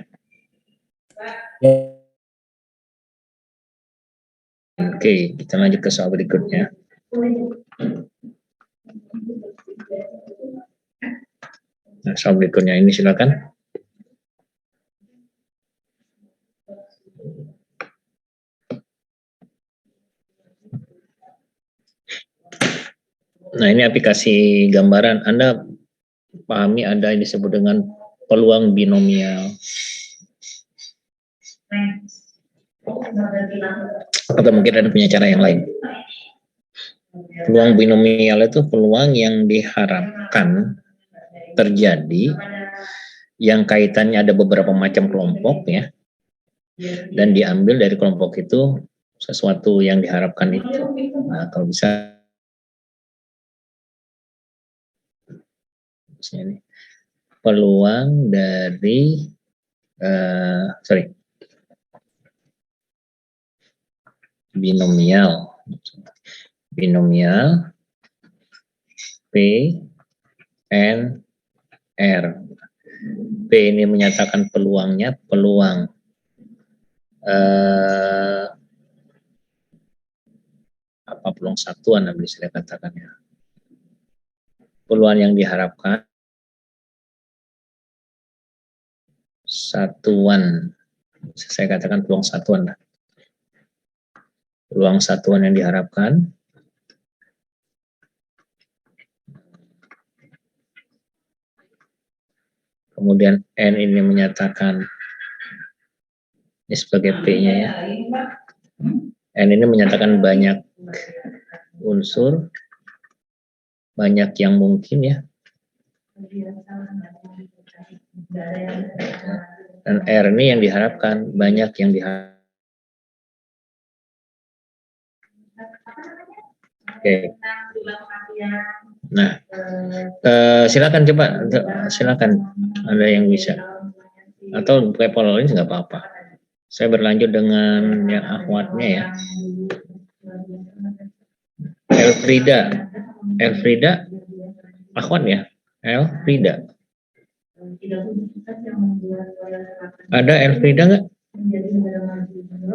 Oke, kita lanjut ke soal berikutnya. Nah, soal berikutnya ini silakan. Nah, ini aplikasi gambaran. Anda pahami ada yang disebut dengan peluang binomial. Atau mungkin ada punya cara yang lain. Peluang binomial itu peluang yang diharapkan terjadi, yang kaitannya ada beberapa macam kelompok ya, dan diambil dari kelompok itu sesuatu yang diharapkan itu. Nah, kalau bisa ini peluang dari binomial P, N, R. P ini menyatakan peluangnya peluang peluang satuan, bisa saya katakan ya. Peluang yang diharapkan satuan, saya katakan peluang satuan lah. Peluang satuan yang diharapkan kemudian N ini menyatakan ini sebagai P-nya ya. N ini menyatakan banyak unsur, banyak yang mungkin ya. Dan R ini yang diharapkan banyak yang diharapkan. Oke. Nah, silakan coba, silakan ada yang bisa atau pakai PowerPoint nggak apa-apa. Saya berlanjut dengan yang akhwatnya ya. Elfrida, akhwat ya. Elfrida. Ada Elfrida nggak?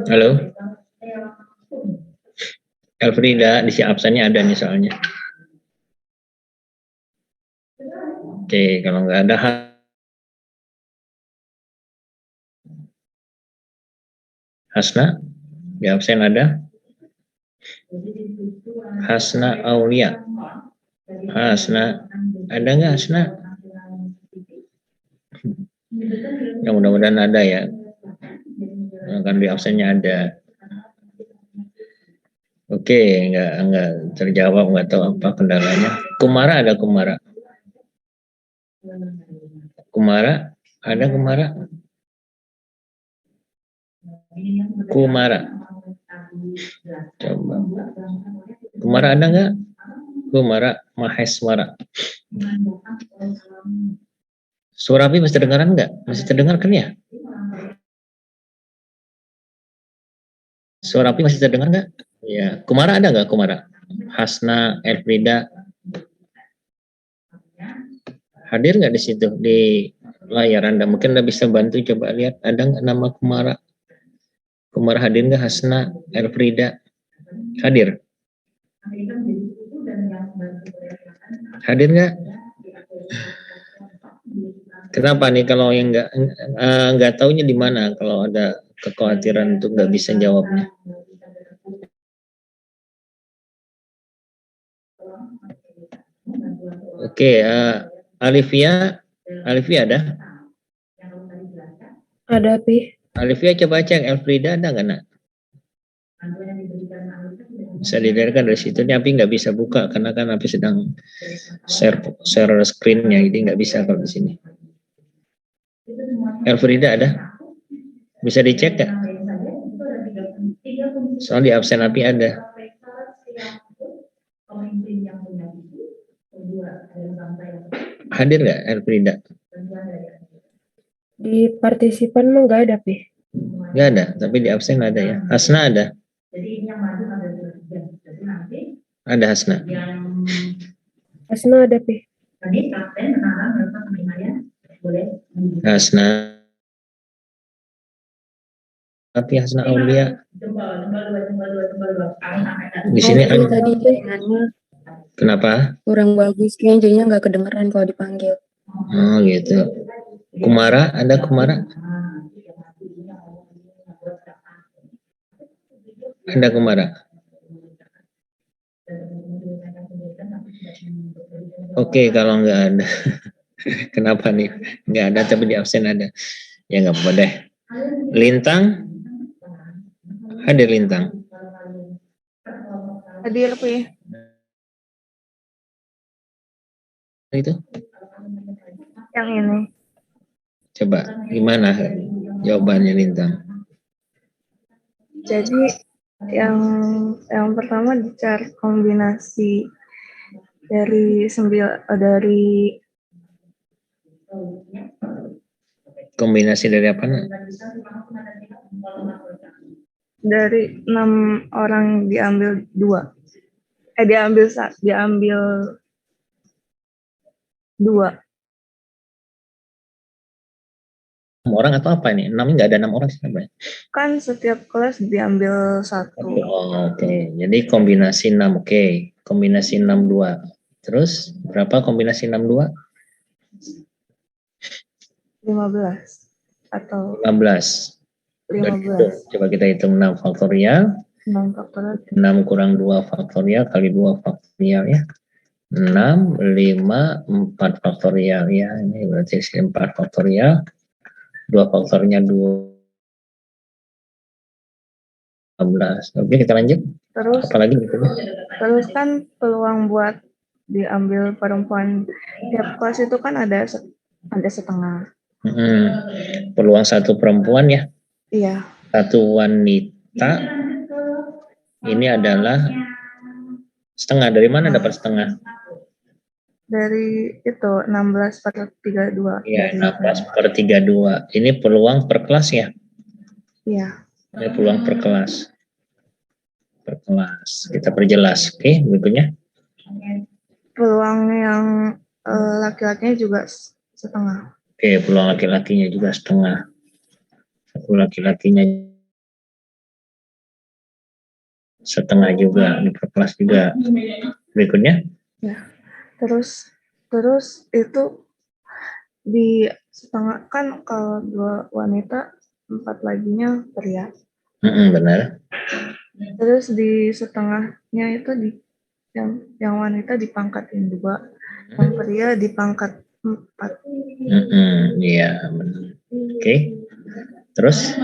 Halo. Elfrida, di si absennya ada nih soalnya. Oke, kalau nggak ada Hasna, di absen ada? Hasna Aulia. Hasna, ada nggak Hasna? Ya mudah-mudahan ada ya. Kan di absennya ada. Oke, nggak terjawab, nggak tahu apa kendalanya. Kumara ada Kumara? Kumara, ada Kumara? Kumara. Coba. Kumara ada nggak? Kumara Maheswara. Surabi masih terdengaran nggak? Masih terdengar kan ya? Surabi masih terdengar nggak? Ya, Kumara ada nggak Kumara? Hasna, Elfrida, hadir nggak di situ di layar Anda? Mungkin Anda bisa bantu coba lihat ada nggak nama Kumara? Kumara hadir nggak? Hasna, Elfrida, hadir? Hadir nggak? Kenapa nih kalau yang nggak taunya di mana kalau ada kekhawatiran untuk nggak bisa jawabnya? Oke, Alivia ada? Ada, Pi. Alivia coba cek Elfrida ada nggak nak? Bisa dilihat kan dari situ, tapi nggak bisa buka karena kan Api sedang share screen-nya, jadi nggak bisa kalau di sini. Elfrida ada? Bisa dicek nggak? Soal di absen Api ada. Hadir nggak Elfrida? Di partisipan mah nggak ada, Pi. Nggak ada, tapi di absen ada ya. Hasna ada? Ada Hasna? Hasna ada, Pi. Hasna. Tapi Hasna Aulia. Di sini ada. Tadi Kenapa? kurang bagus, kayaknya jadinya nggak kedengeran kalau dipanggil. Oh gitu. Kumara, ada Kumara? Ada Kumara? Oke, kalau nggak ada. Kenapa nih? Nggak ada, tapi di absen ada. Ya nggak apa-apa deh. Lintang? Hadir Lintang? Hadir, Pi. Itu? Yang ini. Coba, gimana jawabannya Lintang? Jadi yang pertama dicari kombinasi dari Kombinasi dari apa nak? dari 6 orang diambil 2. Diambil 2. 6 orang atau apa ini? 6 nggak ada 6 orang siapa ya? Kan setiap kelas diambil 1. Oh, oke. Jadi kombinasi 6, oke. Kombinasi 6, 2. Terus berapa kombinasi 6, 2? 15 atau 15. 15. Coba kita hitung 6 faktorial. 6 faktorial. 6 kurang 2 faktorial kali 2 faktorial ya. 6, 5, 4 faktorial ya. Ini berarti 4 faktorial. 2 faktornya 12. Oke, kita lanjut. Terus Apalagi gitu? Terus kan peluang buat diambil perempuan tiap kelas itu kan ada setengah. Peluang satu perempuan ya. Iya. Satu wanita ini adalah setengah. Dari mana dapat setengah? Dari itu 16/32. Ya, 16/32. Ini peluang per kelas ya? Iya. Ini peluang per kelas. Per kelas. Kita perjelas. Oke, berikutnya. Peluang yang laki-lakinya juga setengah. Oke, peluang laki-lakinya juga setengah. Satu laki-lakinya setengah juga, ini per kelas juga. Berikutnya. Ya. Terus itu di setengah kan kalau 2 wanita 4 laginya pria. Benar. Terus di setengahnya itu yang wanita dipangkatin 2, yang pria dipangkat 4. Iya, benar. Oke. Terus,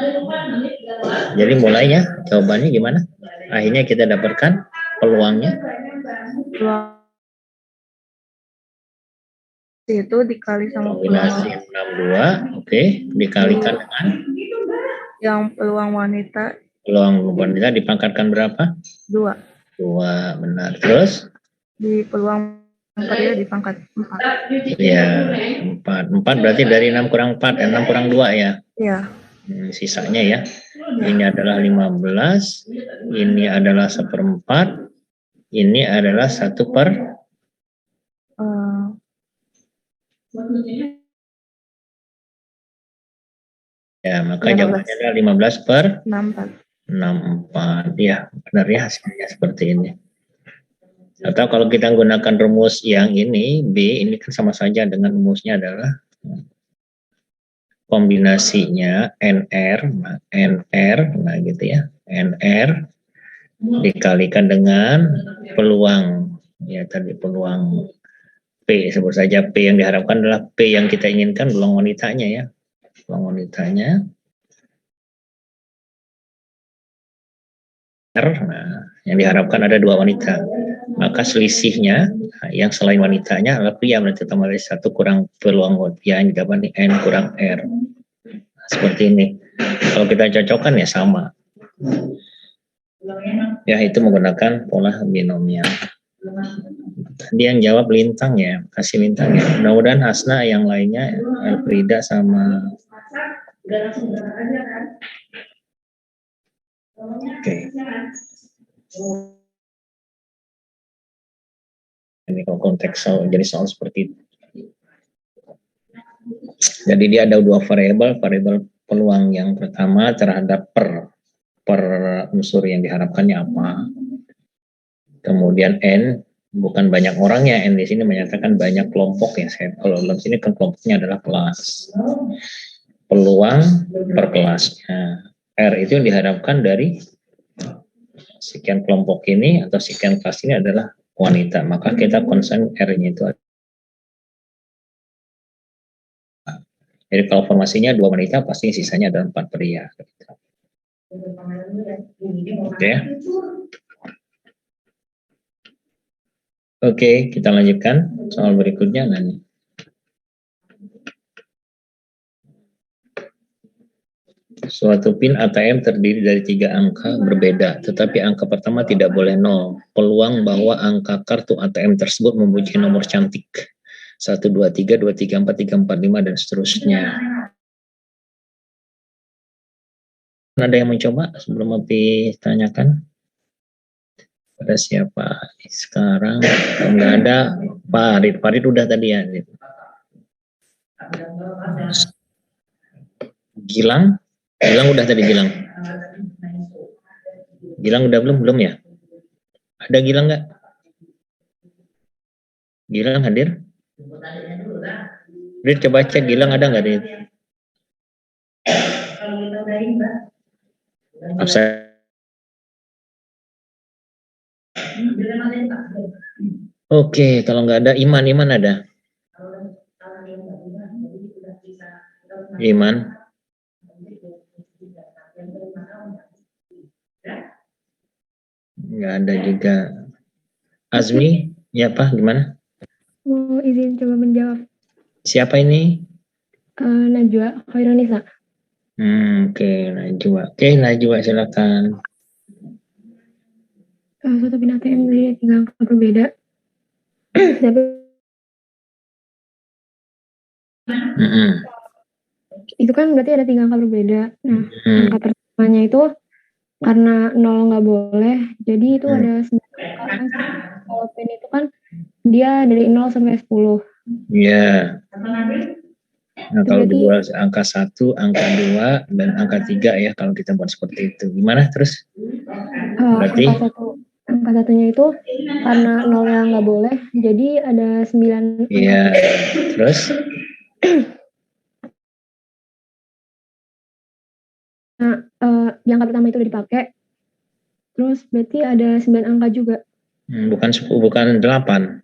jadi mulainya jawabannya gimana? Akhirnya kita dapatkan peluangnya. Peluang itu dikali sama kombinasi 62, oke, dikalikan dengan yang peluang wanita. Peluang wanita dipangkatkan berapa? 2. 2, benar. Terus? Di peluang pria dipangkat 4. Iya, 4. 4 berarti dari 6 kurang 4, 6 kurang 2 ya? Iya. Sisanya ya. Ini adalah 15, ini adalah 1/4, ini adalah 1/. Ya, maka jawabannya adalah 15/64. Ya, benar ya, hasilnya seperti ini. Atau kalau kita menggunakan rumus yang ini, B, ini kan sama saja dengan rumusnya adalah kombinasinya NR, nah gitu ya, NR dikalikan dengan peluang, ya tadi peluang P, sebut saja P yang diharapkan adalah P yang kita inginkan, peluang wanitanya ya, peluang wanitanya. Nah, yang diharapkan ada 2 wanita, maka selisihnya yang selain wanitanya adalah pria, berarti tambah dari 1 kurang peluang pria yang didapat N kurang R. Nah, seperti ini. Kalau kita cocokkan ya sama. Ya, itu menggunakan pola binomial. Tadi yang jawab Lintang ya, kasih Lintang ya. Mudah-mudahan Hasna yang lainnya, Elfrida sama. Oke. Ini kalau konteks jadi soal seperti itu. Jadi dia ada 2 variabel peluang yang pertama terhadap per unsur yang diharapkannya apa. Kemudian N, bukan banyak orangnya, N di sini menyatakan banyak kelompok ya. Kalau dalam sini kan kelompoknya adalah kelas. Peluang per kelasnya. R itu yang diharapkan dari sekian kelompok ini atau sekian kelas ini adalah wanita. Maka kita concern R-nya itu. Jadi kalau formasinya 2 wanita, pasti sisanya ada 4 pria. Oke. Oke, kita lanjutkan soal berikutnya nanti. Suatu pin ATM terdiri dari 3 angka berbeda, tetapi angka pertama tidak boleh 0. Peluang bahwa angka kartu ATM tersebut mempunyai nomor cantik 1, 2, 3, 2, 3, 4, 3, 4, 5, dan seterusnya. Ada yang mencoba sebelum Opi tanyakan? Pada siapa? Sekarang nggak ada. Farid udah tadi ya. Gilang udah tadi Gilang udah belum ya? Ada Gilang nggak? Gilang hadir? Rid, coba cek Gilang ada nggak Rid? Absen. Oke, kalau nggak ada Iman ada? Iman? Nggak ada juga. Azmi, ya Pak, gimana? Mau izin coba menjawab. Siapa ini? Najwa Khaironisa. Oke, Najwa silakan. Suatu pin ATM dari 3 angka berbeda. Tapi itu kan berarti ada 3 angka berbeda. Nah, angka pertamanya itu karena 0 nggak boleh, jadi itu ada 9 angka. Kalau pin itu kan dia dari 0 sampai 10. Iya. Nah, kalau dua angka 1, angka 2, dan angka 3 ya, kalau kita buat seperti itu. Gimana terus? Berarti angka satunya itu karena 0 yang nggak boleh, jadi ada 9 angka. Iya. Terus? Nah, yang angka pertama itu udah dipakai. Terus berarti ada 9 angka juga. Bukan 10, bukan 8.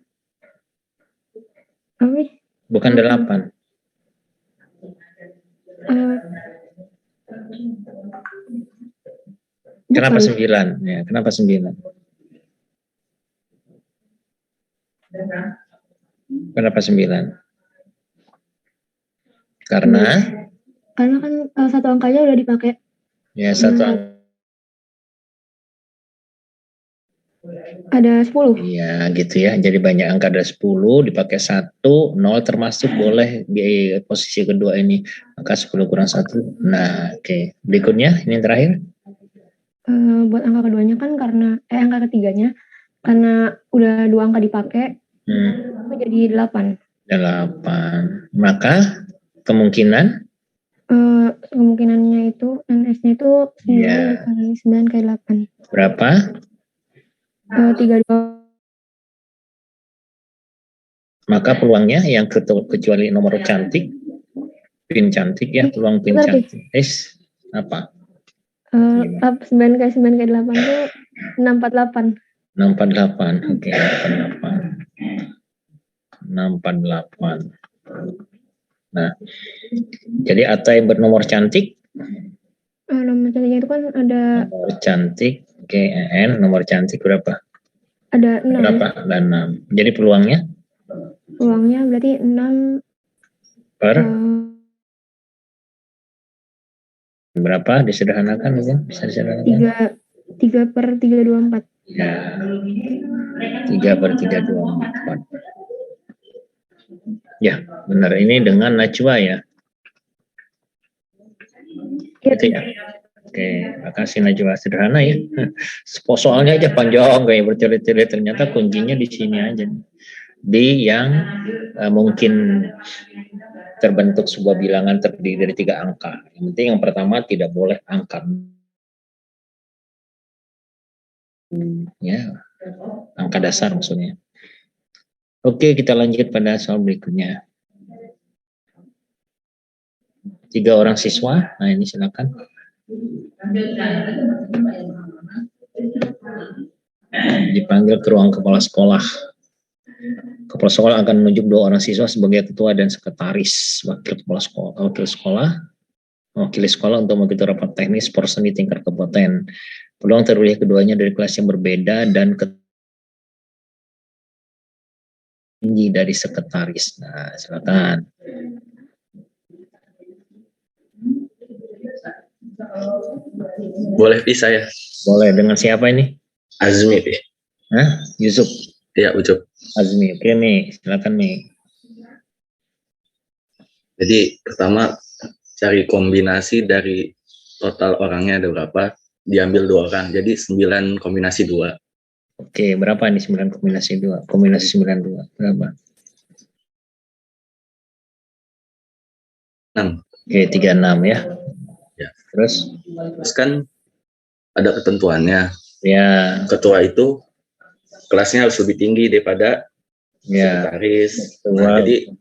Apa? Bukan 8. Kenapa 9? Ya, kenapa 9? Kenapa 9? Karena kan satu angkanya udah dipakai. Ya, satu angka. Ada 10. Iya, gitu ya. Jadi banyak angka, ada 10, dipakai 1, 0 termasuk boleh di posisi kedua ini. Maka 10 kurang 1. Nah, oke. Berikutnya, ini terakhir. Buat angka keduanya kan karena, angka ketiganya, karena udah 2 angka dipakai, itu jadi 8. 8. Maka kemungkinan? Kemungkinannya itu, NS-nya itu 9 kali 9 kali 8. Berapa? 32. Maka peluangnya yang kecuali nomor cantik Pin cantik ya, peluang pin Bentar, cantik. Apa? 9 kali 9 kali 8 tuh 648. 648. Oke, 648. Nah, jadi Ata yang bernomor cantik. Nomor cantiknya itu kan ada Nomor cantik, nomor cantik berapa? ada 6. Berapa? Ada 6. Jadi peluangnya? Peluangnya berarti 6 Per berapa? Disederhanakan mungkin? Bisa disederhanakan? 3 per 324. Ya, 3 per 324. Ya, benar. Ini dengan Najwa ya. Gitu ya. Oke, makasih Najwa, sederhana ya. Soalnya aja panjang kayak bertele-tele, ternyata kuncinya di sini aja. Di yang mungkin terbentuk sebuah bilangan terdiri dari 3 angka. Yang penting yang pertama tidak boleh angka. Ya, angka dasar maksudnya. Oke, kita lanjut pada soal berikutnya. 3 orang siswa, nah ini silakan. Dipanggil ke ruang kepala sekolah. Kepala sekolah akan menunjuk 2 orang siswa sebagai ketua dan sekretaris. Wakil sekolah untuk mengikuti rapat teknis porseni tingkat kabupaten. Peluang terpilih keduanya dari kelas yang berbeda dan tinggi dari sekretaris. Nah, silakan. Boleh bisa ya? Boleh, dengan siapa ini? Azmi, Pi. Hah? Yusuf? Ya, Ucup. Azmi, oke Mi, silakan Mi. Jadi pertama cari kombinasi dari total orangnya ada berapa, diambil 2 orang, jadi 9 kombinasi 2. Oke, berapa nih 9 kombinasi 2? Kombinasi 9 2, berapa? 6. Oke, 36 ya. Ya. Terus kan ada ketentuannya. Ya. Ketua itu kelasnya harus lebih tinggi daripada sekretaris. Nah, jadi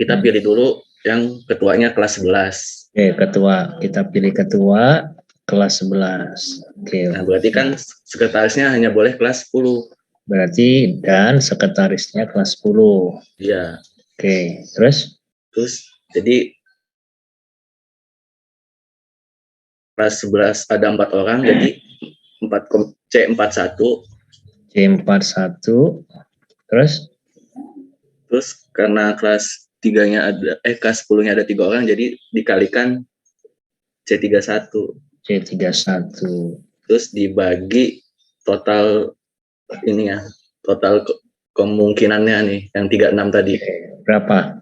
kita pilih dulu yang ketuanya kelas 11. Oke, ketua. Kita pilih ketua kelas 11. Oke. Nah, berarti kan sekretarisnya hanya boleh kelas 10. Berarti dan sekretarisnya kelas 10. Iya. Oke, terus jadi kelas 11 ada 4 orang, jadi C41. C41. Terus karena kelas 3-nya ada kelas 10-nya ada 3 orang, jadi dikalikan C31. C31. Terus dibagi total ini ya, total kemungkinannya nih yang 36 tadi. Berapa?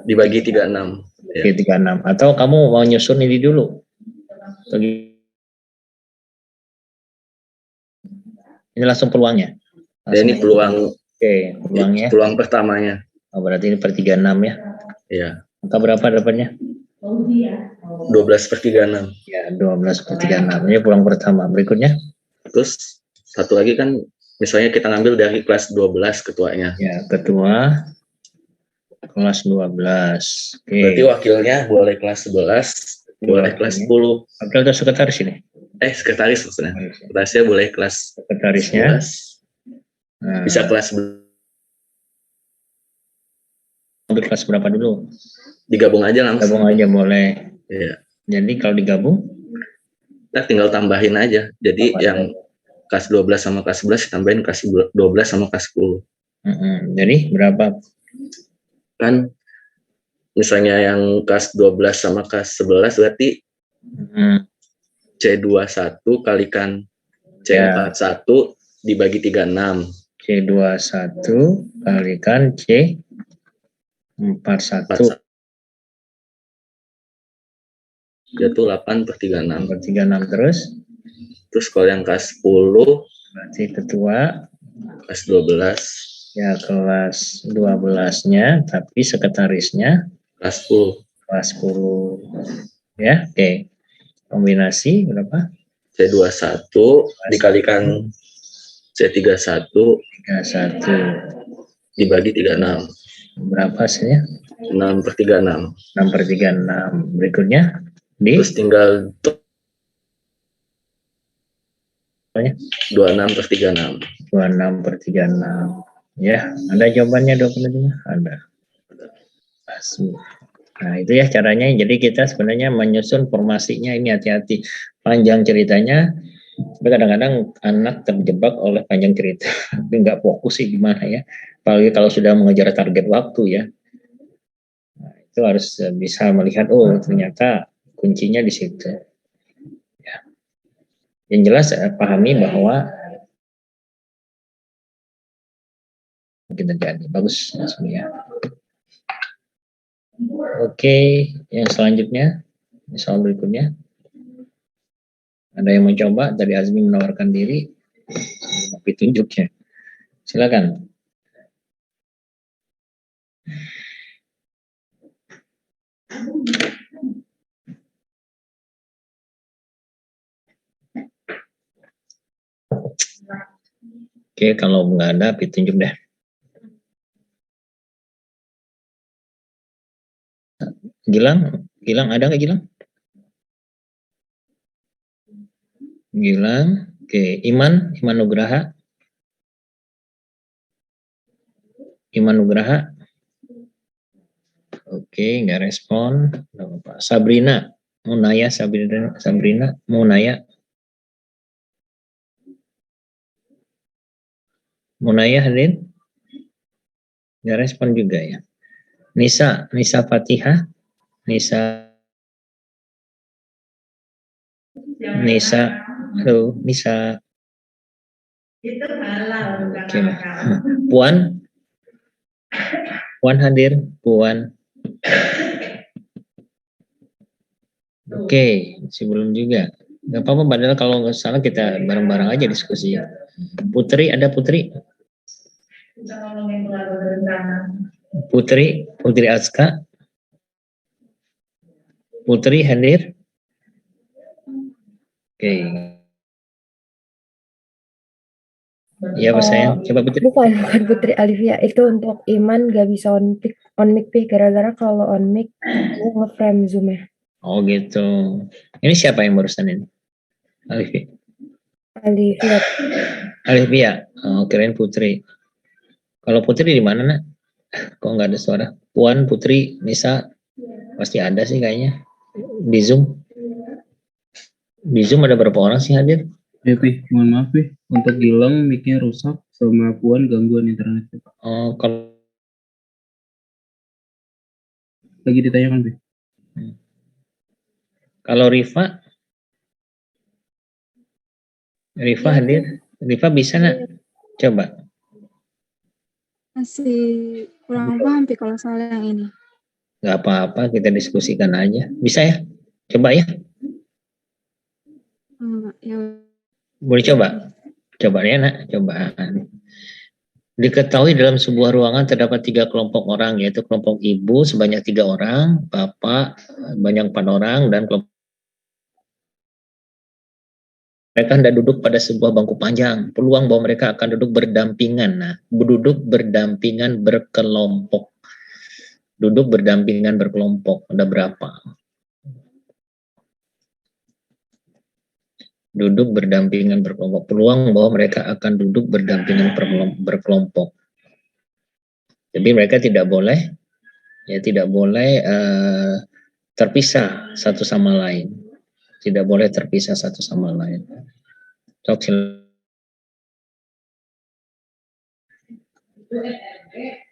Dibagi 36. Ya. Oke, 36. Atau kamu mau nyusun ini dulu? Ini langsung peluangnya. Ini peluang. Oke, peluangnya. Peluang pertamanya. Oh, berarti ini per 36 ya? Iya. Angka berapa dapatnya? 12/36. Ya, 12/36. Ini peluang pertama. Berikutnya? Terus satu lagi kan, misalnya kita ngambil dari kelas 12 ketuanya. Ya, ketua kelas 12. Oke. Berarti wakilnya boleh kelas 11, boleh kelas 10. Wakil atau sekretaris ini? Sekretaris maksudnya. Sekretarisnya boleh kelas sekretarisnya 11. Bisa kelas ambil kelas berapa dulu? Digabung aja langsung. Gabung aja boleh. Iya. Jadi kalau digabung? Kita tinggal tambahin aja. Jadi yang kelas 12 sama kelas 11 tambahin kelas 12 sama kelas 10. Jadi berapa? Kan misalnya yang kelas 12 sama kelas 11 berarti C21 kalikan C41 dibagi 36. C21 kalikan C41. Itu 8/36. 8/36 terus? Terus kalau yang kelas 10 berarti ketua kelas 12. Ya, kelas 12-nya, tapi sekretarisnya kelas 10. Kelas 10. Ya, oke. Kombinasi berapa? C21 dikalikan C31 31 dibagi 36. Berapa hasilnya? 6/36. 6/36. Berikutnya Terus tinggal 26/36. 26/36. Ya, ada jawabannya 25? Ada. Nah, itu ya caranya. Jadi kita sebenarnya menyusun formasinya ini hati-hati. Panjang ceritanya, tapi kadang-kadang anak terjebak oleh panjang cerita. Tapi nggak fokus sih gimana ya. Apalagi kalau sudah mengejar target waktu ya. Nah, itu harus bisa melihat, oh ternyata kuncinya di situ. Ya. Yang jelas pahami bahwa mungkin terjadi. Bagus ya. Oke, yang selanjutnya, soal berikutnya. Ada yang mencoba? Tadi Azmi menawarkan diri, tapi tunjuknya. Silakan. Oke, kalau nggak ada, tunjuk deh. Gilang ada nggak Gilang? Gilang, oke. Iman Nugraha. Iman Nugraha. Oke, nggak respon. Sabrina, Munaya, Sabrina, Munaya. Munaya hadir? Nggak respon juga ya. Nisa Fatihah. Nisa, halo, Nisa. Itu halal. Oke. Puan hadir, Puan. Oke, sebelum juga. Gak apa-apa, padahal kalau nggak salah kita bareng-bareng aja diskusi ya. Putri, ada Putri? Putri Aska. Putri hadir? Oke. Iya, Pak sayang. Coba Putri. Bukan Putri Alivia. Itu untuk Iman gak bisa on mic gara-gara kalau on mic nge-frame Zoom-nya. Oh gitu. Ini siapa yang barusan ini? Alivia. Oh, kirain Putri. Kalau Putri di mana, Nak? Kok nggak ada suara? Puan, Putri, Nisa, pasti ada sih kayaknya. Di Zoom. Di Zoom ada berapa orang sih hadir? Ya, Pi, mohon maaf, Pi. Untuk Gilang mic-nya rusak sama Puan gangguan internet. Oh, kalau lagi ditanyakan, Pi. Kalau Rifa hadir? Rifa bisa nggak? Coba. Masih kurang paham Pi kalau soal yang ini. Nggak apa-apa, kita diskusikan aja. Bisa ya? Coba ya? Ya. Boleh coba? Coba ya, Nak. Coba. Diketahui dalam sebuah ruangan terdapat 3 kelompok orang, yaitu kelompok ibu sebanyak 3 orang, bapak banyak 4 orang, dan kelompok mereka hendak duduk pada sebuah bangku panjang. Peluang bahwa mereka akan duduk berdampingan. Nah, duduk berdampingan berkelompok. Duduk berdampingan berkelompok. Ada berapa? Duduk berdampingan berkelompok. Peluang bahwa mereka akan duduk berdampingan berkelompok. Jadi mereka tidak boleh terpisah satu sama lain. Tidak boleh terpisah satu sama lain.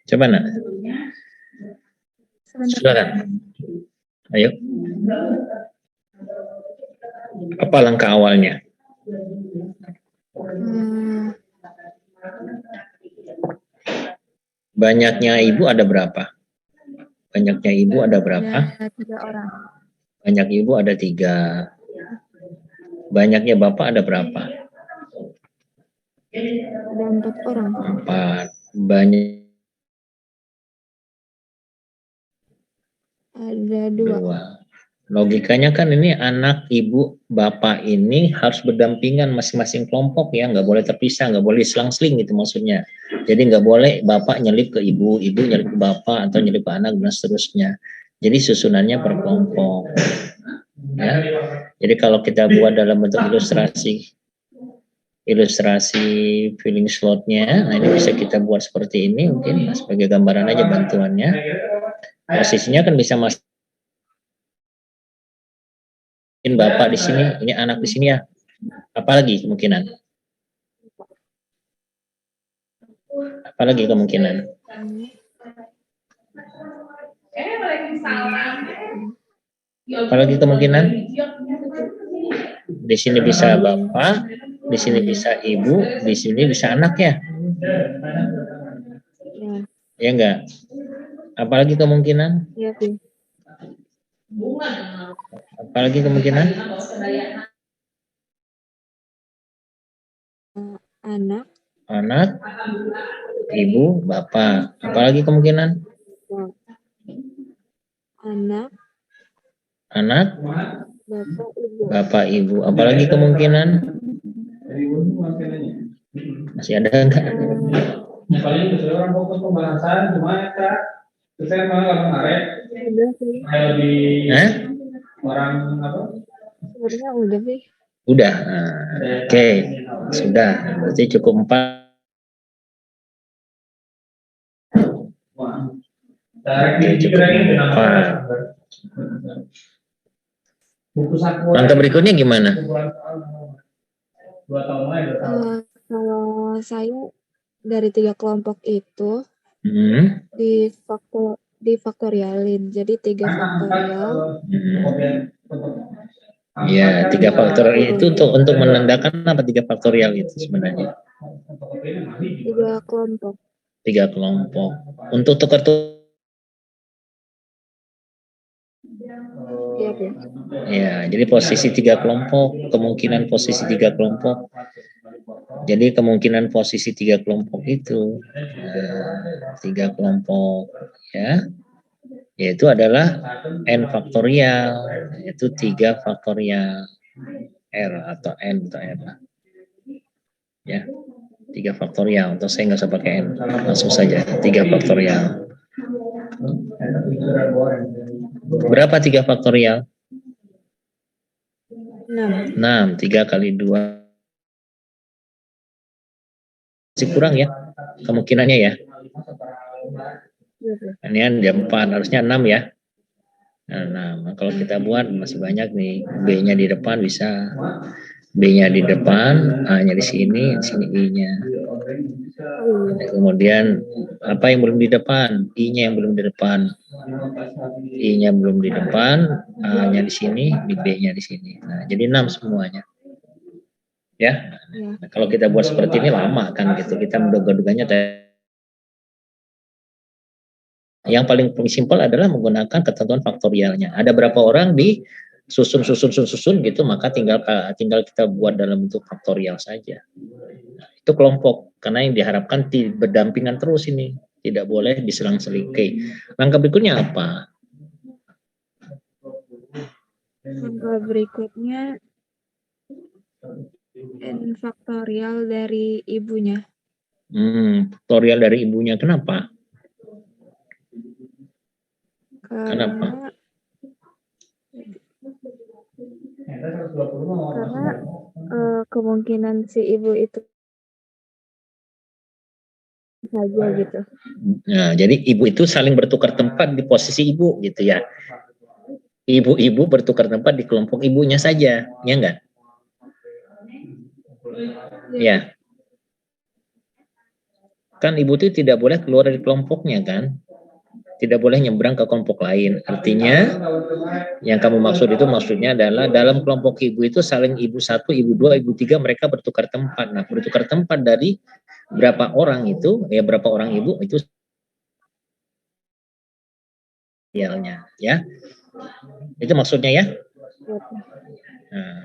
Coba, Nak. Silakan. Ayo. Apa langkah awalnya? Banyaknya ibu ada berapa? Banyaknya ibu ada berapa? Ada 3 orang. Banyak ibu ada 3. Banyaknya bapak ada berapa? Ada 4 orang. 4. Banyak ada 2. Logikanya kan ini anak, ibu, bapak ini harus berdampingan masing-masing kelompok ya, nggak boleh terpisah, nggak boleh selang-seling gitu maksudnya. Jadi nggak boleh bapak nyelip ke ibu, ibu nyelip ke bapak, atau nyelip ke anak dan seterusnya. Jadi susunannya per kelompok. Ya. Jadi kalau kita buat dalam bentuk ilustrasi filling slotnya, nah ini bisa kita buat seperti ini mungkin sebagai gambaran aja bantuannya. Posisinya kan bisa masuk bapak di sini, ini anak di sini ya. Apalagi kemungkinan? Apalagi kemungkinan? Apalagi kemungkinan? Di sini bisa bapak, di sini bisa ibu, di sini bisa anak ya? Ya enggak? Apalagi kemungkinan? Iya sih. Apalagi kemungkinan? Anak, ibu, bapak. Apalagi kemungkinan? Anak, bapak, ibu. Apalagi kemungkinan? Masih ada enggak? Paling orang fokus pembahasan cuma saya malah kemarin di orang apa? Sebenarnya udah sih. Udah. Oke. Sudah. Berarti cukup 4. Oke, cukup 4. Langkah berikutnya gimana? Kalau saya dari 3 kelompok itu difaktorialin, jadi 3 faktorial. Ya, 3 faktorial itu untuk menandakan apa 3 faktorial itu sebenarnya? 3 kelompok. 3 kelompok. Untuk tukar-tukar. Ya, jadi posisi 3 kelompok, kemungkinan posisi 3 kelompok. Jadi kemungkinan posisi 3 kelompok itu 3 kelompok ya, yaitu adalah n faktorial, yaitu 3 faktorial r atau n atau r ya, 3 faktorial. Atau saya nggak usah pakai n, langsung saja 3 faktorial. Berapa 3 faktorial? 6. 3 kali 2 masih kurang ya kemungkinannya ya. Ini ada 4, harusnya 6 ya. Nah, kalau kita buat masih banyak nih. B-nya di depan bisa. B-nya di depan, A-nya di sini I-nya. Kemudian apa yang belum di depan? I-nya yang belum di depan. I-nya belum di depan, A-nya di sini, B-nya di sini. Nah, jadi 6 semuanya. Ya, nah, kalau kita buat seperti ini lama kan gitu, kita menduga-duganya. Yang paling simpel adalah menggunakan ketentuan faktorialnya. Ada berapa orang di susun gitu, maka tinggal kita buat dalam bentuk faktorial saja. Nah, itu kelompok, karena yang diharapkan berdampingan terus ini, tidak boleh diselang-seling. Oke, langkah berikutnya apa? Langkah berikutnya n faktorial dari ibunya. Faktorial dari ibunya, kenapa? Karena kemungkinan si ibu itu saja gitu. Nah, jadi ibu itu saling bertukar tempat di posisi ibu gitu ya. Ibu-ibu bertukar tempat di kelompok ibunya saja, ya enggak? Ya. Kan ibu itu tidak boleh keluar dari kelompoknya kan? Tidak boleh nyebrang ke kelompok lain. Artinya yang kamu maksud itu maksudnya adalah dalam kelompok ibu itu saling ibu 1, ibu 2, ibu 3 mereka bertukar tempat. Nah, bertukar tempat dari berapa orang itu, ya berapa orang ibu itu idealnya, ya. Itu maksudnya ya? Nah.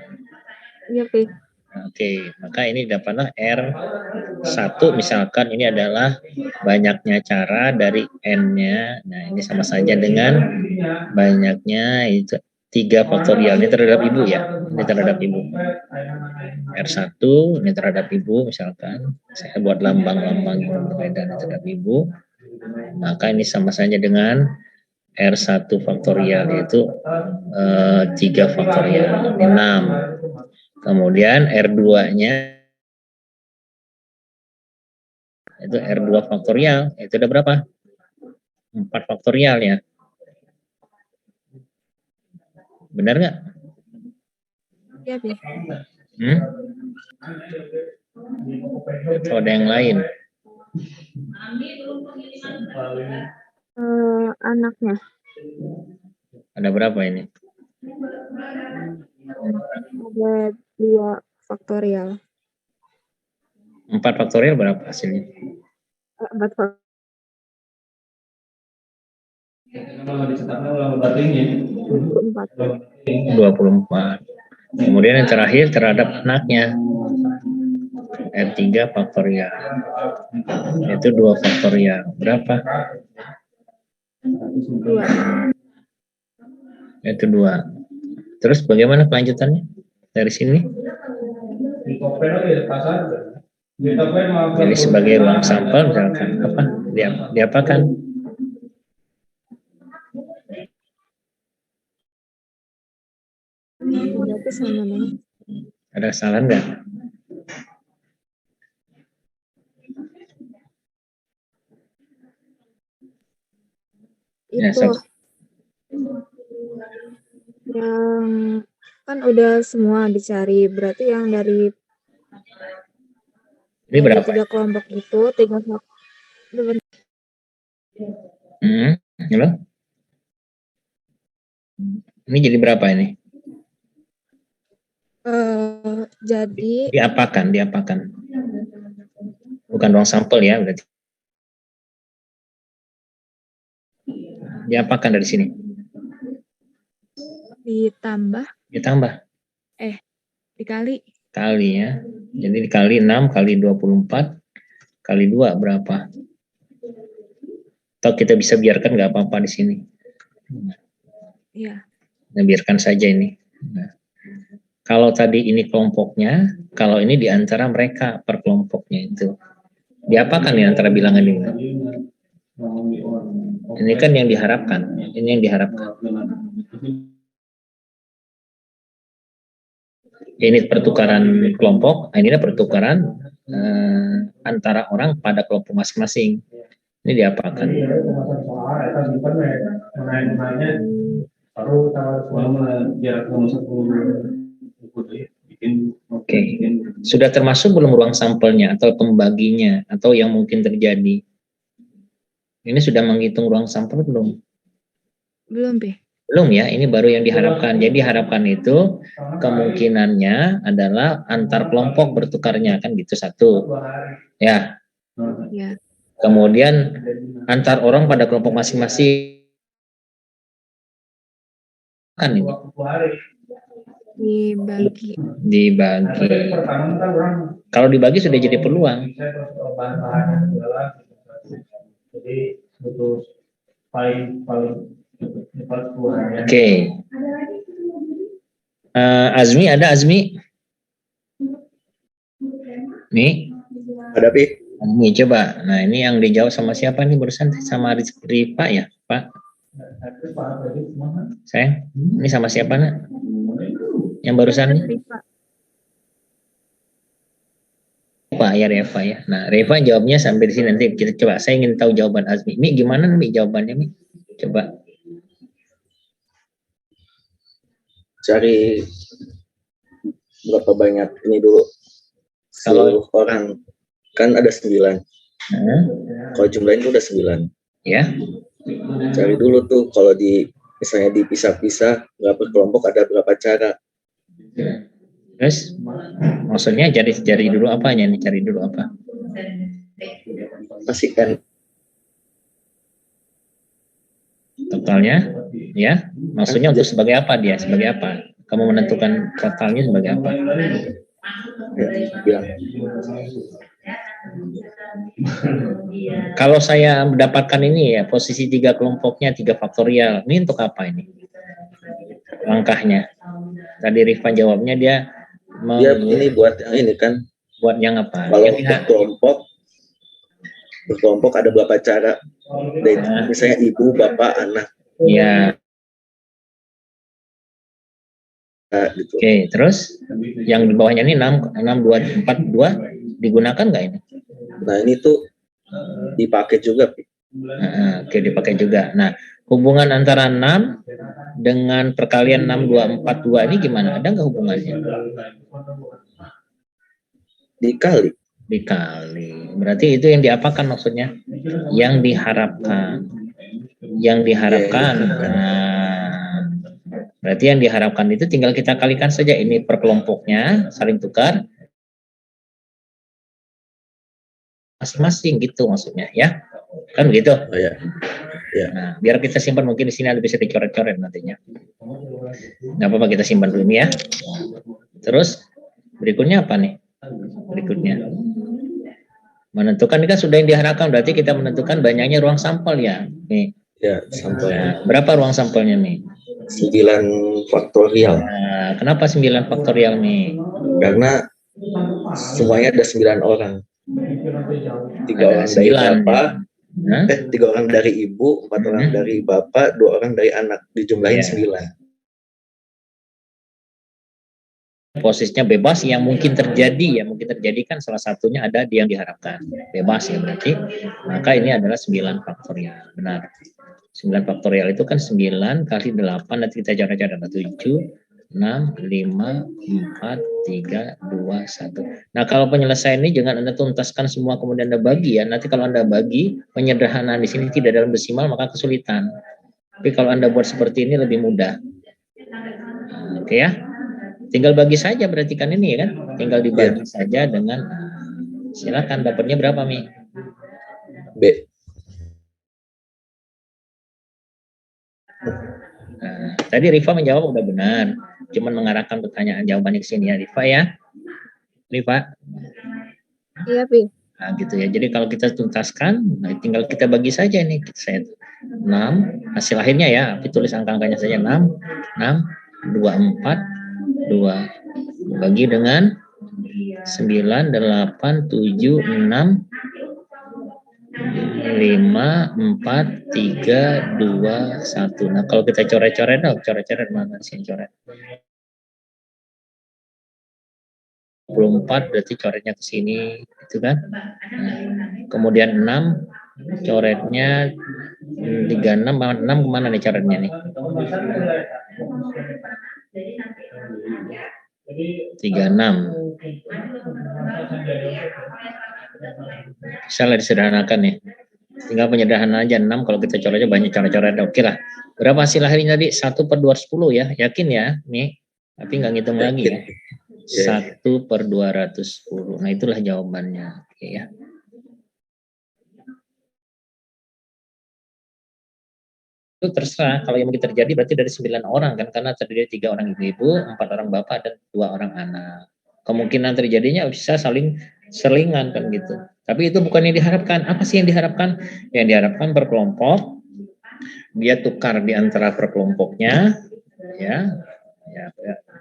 Iya, Pi. Oke, maka ini dapatlah R1 misalkan ini adalah banyaknya cara dari N-nya. Nah, ini sama saja dengan banyaknya itu 3 faktorial ini terhadap ibu ya, ini terhadap ibu. R1 ini terhadap ibu misalkan, saya buat lambang-lambang yang berbeda terhadap ibu, maka ini sama saja dengan R1 faktorial yaitu 3 faktorial 6. Kemudian R2-nya itu R2 faktorial, itu ada berapa? 4 faktorial ya. Benar nggak? Iya, Pi. Atau ada yang lain? Anaknya. Ada berapa ini? Ada 2 faktorial. 4 faktorial berapa hasilnya? 4 faktorial. Kalau dicetaknya ulang batingnya 24. Kemudian yang terakhir terhadap anaknya R3 faktorial. Itu 2 faktorial. Berapa? 2. Itu 2. Terus bagaimana kelanjutannya dari sini? Jadi sebagai ruang sampel misalkan apa? Diapakan? Berarti sama nih. Ada kesalahan nggak? Itu yang kan udah semua dicari, berarti yang dari ini berapa? 3 kelompok itu 3 faktor. Halo? Ini jadi berapa ini? Jadi Diapakan? Bukan ruang sampel ya berarti. Diapakan dari sini? ditambah dikali Kali ya. Jadi dikali 6 kali 24 kali 2 berapa? Atau kita bisa biarkan nggak apa-apa di sini. iya. Nah, biarkan saja ini. Nah, kalau tadi ini kelompoknya, kalau ini di antara mereka per kelompoknya itu. Diapakan ya antara bilangan ini? Ini kan yang diharapkan. Ini yang diharapkan. Ini pertukaran kelompok, ini pertukaran antara orang pada kelompok masing-masing. Ini diapakan? Oke. Sudah termasuk belum ruang sampelnya atau pembaginya atau yang mungkin terjadi? Ini sudah menghitung ruang sampel belum? Belum, Pi. Belum ya, ini baru yang diharapkan. Jadi harapan itu kemungkinannya adalah antar kelompok bertukarnya kan gitu satu. Ya. Ya. Kemudian antar orang pada kelompok masing-masing kan ini. Dibagi. Kalau dibagi sudah jadi peluang. Oke. Azmi ada Azmi? Nih. Ada Pi. Azmi coba. Nah ini yang dijawab sama siapa nih barusan? Sama Rifa ya Pak? Sayang? Ini sama siapa nak? Yang barusan nih? Pak ya Reva ya. Nah Reva jawabnya sampai di sini, nanti kita coba. Saya ingin tahu jawaban Azmi. Mi gimana nih jawabannya Mi? Coba. Cari berapa banyak ini dulu. Kalau orang kan ada 9. Kalau jumlahnya itu udah 9. Ya. Cari dulu tuh kalau misalnya dipisah-pisah berapa kelompok ada berapa cara. Terus maksudnya cari dulu apanya nih? Cari dulu apa? Pastikan totalnya, ya? Maksudnya untuk sebagai apa dia? Sebagai apa? Kamu menentukan totalnya sebagai apa? Ya. Kalau saya mendapatkan ini ya posisi 3 kelompoknya 3 faktorial, ini untuk apa ini? langkahnya. Tadi Rifan jawabnya dia ini buat yang ini kan. Buat yang apa? Kalau berkelompok ada beberapa cara. Misalnya ibu, bapak, anak. Iya. Gitu. Oke, terus yang di bawahnya ini 6, 2, 4, 2 digunakan nggak ini? Nah ini tuh dipakai juga. Oke, dipakai juga. Nah, hubungan antara 6 dengan perkalian 6, 2, 4, 2 ini gimana? Ada nggak hubungannya? Dikali. Berarti itu yang diapakan maksudnya? Yang diharapkan. Nah, berarti yang diharapkan itu tinggal kita kalikan saja. Ini per kelompoknya, saling tukar. Masing-masing gitu maksudnya ya. Kan begitu? Oh, ya. Nah, biar kita simpan mungkin di sini ada bisa dicoret-coret nantinya. Nggak apa-apa, kita simpan dulu ini ya. Terus berikutnya apa nih? Menentukan ini kan sudah yang diharapkan, berarti kita menentukan banyaknya ruang sampel ya. Nih. Ya, sampel. Nah, berapa ruang sampelnya nih? 9 faktorial. Nah, kenapa 9 faktorial nih? Karena semuanya ada 9 orang. 3 orang dari bapak, 3 orang dari ibu, 4 orang dari bapak, 2 orang dari anak, dijumlahin 9. Posisinya bebas yang mungkin terjadi kan salah satunya ada di yang diharapkan. Bebas ya berarti. Maka ini adalah 9 faktorial. Benar. 9 faktorial itu kan 9 kali 8, nanti kita coret-coret 7, 6, 5, 4, 3, 2, 1. Nah, kalau penyelesaian ini jangan Anda tuntaskan semua kemudian Anda bagi ya. Nanti kalau Anda bagi, penyederhanaan di sini tidak dalam desimal maka kesulitan. Tapi kalau Anda buat seperti ini lebih mudah. Oke ya. Tinggal bagi saja berarti kan ini ya kan. Tinggal dibagi saja dengan silakan dapatnya berapa Mi? B. Nah, tadi Rifa menjawab udah benar, cuman mengarahkan pertanyaan jawabannya ke sini ya Rifa ya. Rifa? Iya, Pi. Nah, gitu ya. Jadi kalau kita tuntaskan, nah, tinggal kita bagi saja nih. Saya 6, hasil akhirnya ya, tulis angka-angkanya saja 6, 2, 4, 2. Bagi dengan 9, 8, 7, 6, 5, 4, 3, 2, 1. Nah, kalau kita coret-coret dong, coret-coret mana sih yang coret? 24 berarti coretnya ke sini, itu kan? Nah, kemudian 6 coretnya 36, 6 kemana nih coretnya nih? 36. Bisa lah disederhanakan nih. Tinggal penyederhanaan aja 6, kalau kita coretnya banyak coret-coret. Oke lah. Berapa hasil akhirnya tadi? 1/210 ya. Yakin ya? Nih. Tapi nggak ngitung lagi ya. 1/210. Nah, itulah jawabannya. Oke ya. Itu terserah, kalau yang mungkin terjadi berarti dari 9 orang kan, karena terdiri 3 orang ibu-ibu, 4 orang bapak, dan 2 orang anak. Kemungkinan terjadinya bisa saling selingan kan gitu. Tapi itu bukan yang diharapkan. Apa sih yang diharapkan? Yang diharapkan berkelompok, dia tukar di antara perkelompoknya, ya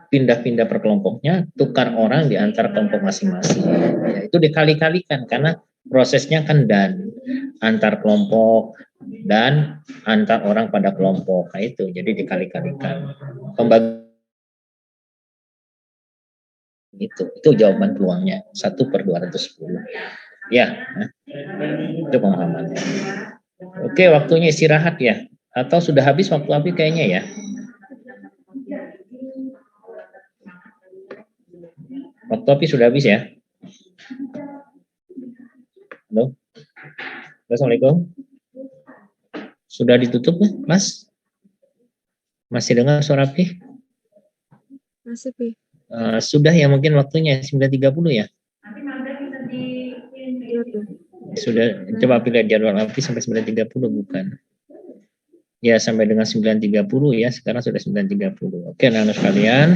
pindah-pindah perkelompoknya, tukar orang di antara kelompok masing-masing. Ya, itu dikali-kalikan karena prosesnya kan dan antar kelompok dan antar orang pada kelompok. Nah, itu jadi dikali-kalikan. Itu jawaban peluangnya 1/210. Ya, itu pemahamannya. Oke, waktunya istirahat ya. Atau sudah habis waktu Abi kayaknya ya. Waktu Abi sudah habis ya. Halo. Assalamualaikum. Sudah ditutup ya, Mas? Masih dengar suara Abi? Masih, Pi. Sudah ya, mungkin waktunya 9.30 ya. Iya, Pi. Sudah, coba pilih jadwal Abi sampai 9.30 bukan? Ya, sampai dengan 9.30 ya, sekarang sudah 9.30. Oke, anak-anak sekalian.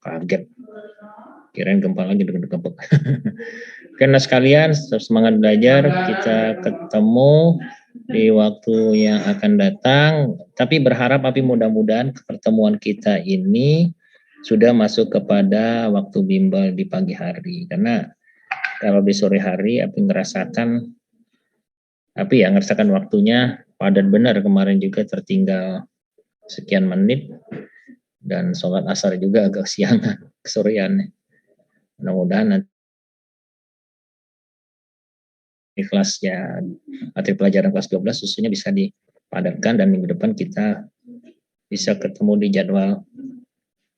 Kaget. Kirain gempa lagi dengan sekalian, semangat belajar, kita ketemu di waktu yang akan datang. Tapi berharap Api mudah-mudahan pertemuan kita ini sudah masuk kepada waktu bimbel di pagi hari. Karena kalau di sore hari Api ngerasakan waktunya padat benar. Kemarin juga tertinggal sekian menit dan sholat asar juga agak siangan, kesorean. Mudah-mudahan nanti kelasnya materi pelajaran kelas 12 susunya bisa dipadatkan dan minggu depan kita bisa ketemu di jadwal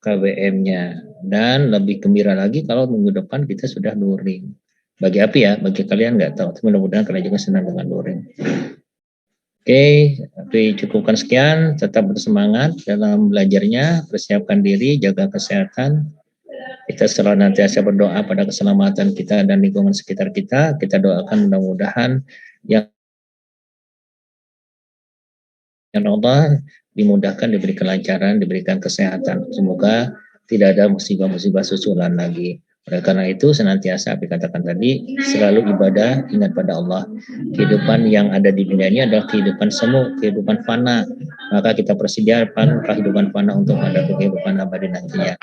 KBM-nya. Dan lebih gembira lagi kalau minggu depan kita sudah luring. Bagi Api ya, bagi kalian nggak tahu. Mudah-mudahan kalian juga senang dengan luring. Oke, Api cukupkan sekian. Tetap bersemangat dalam belajarnya, persiapkan diri, jaga kesehatan. Kita selalu nantiasa berdoa pada keselamatan kita dan lingkungan sekitar kita. Kita doakan mudah-mudahan yang Allah dimudahkan, diberi kelancaran, diberikan kesehatan. Semoga tidak ada musibah-musibah susulan lagi. Oleh karena itu, senantiasa Api katakan tadi, selalu ibadah, ingat pada Allah. Kehidupan yang ada di dunia ini adalah kehidupan semu, kehidupan fana. Maka kita persiapkan kehidupan fana untuk menghadapi kehidupan abadi nantinya.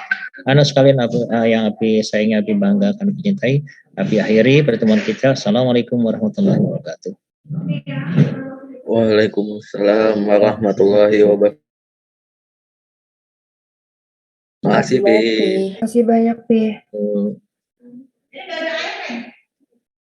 Anak sekalian yang Api sayangi, Api banggakan, Api cintai, Api akhiri pertemuan kita. Assalamualaikum warahmatullahi wabarakatuh. Waalaikumsalam warahmatullahi wabarakatuh. Makasih, Pi. Makasih banyak, Pi.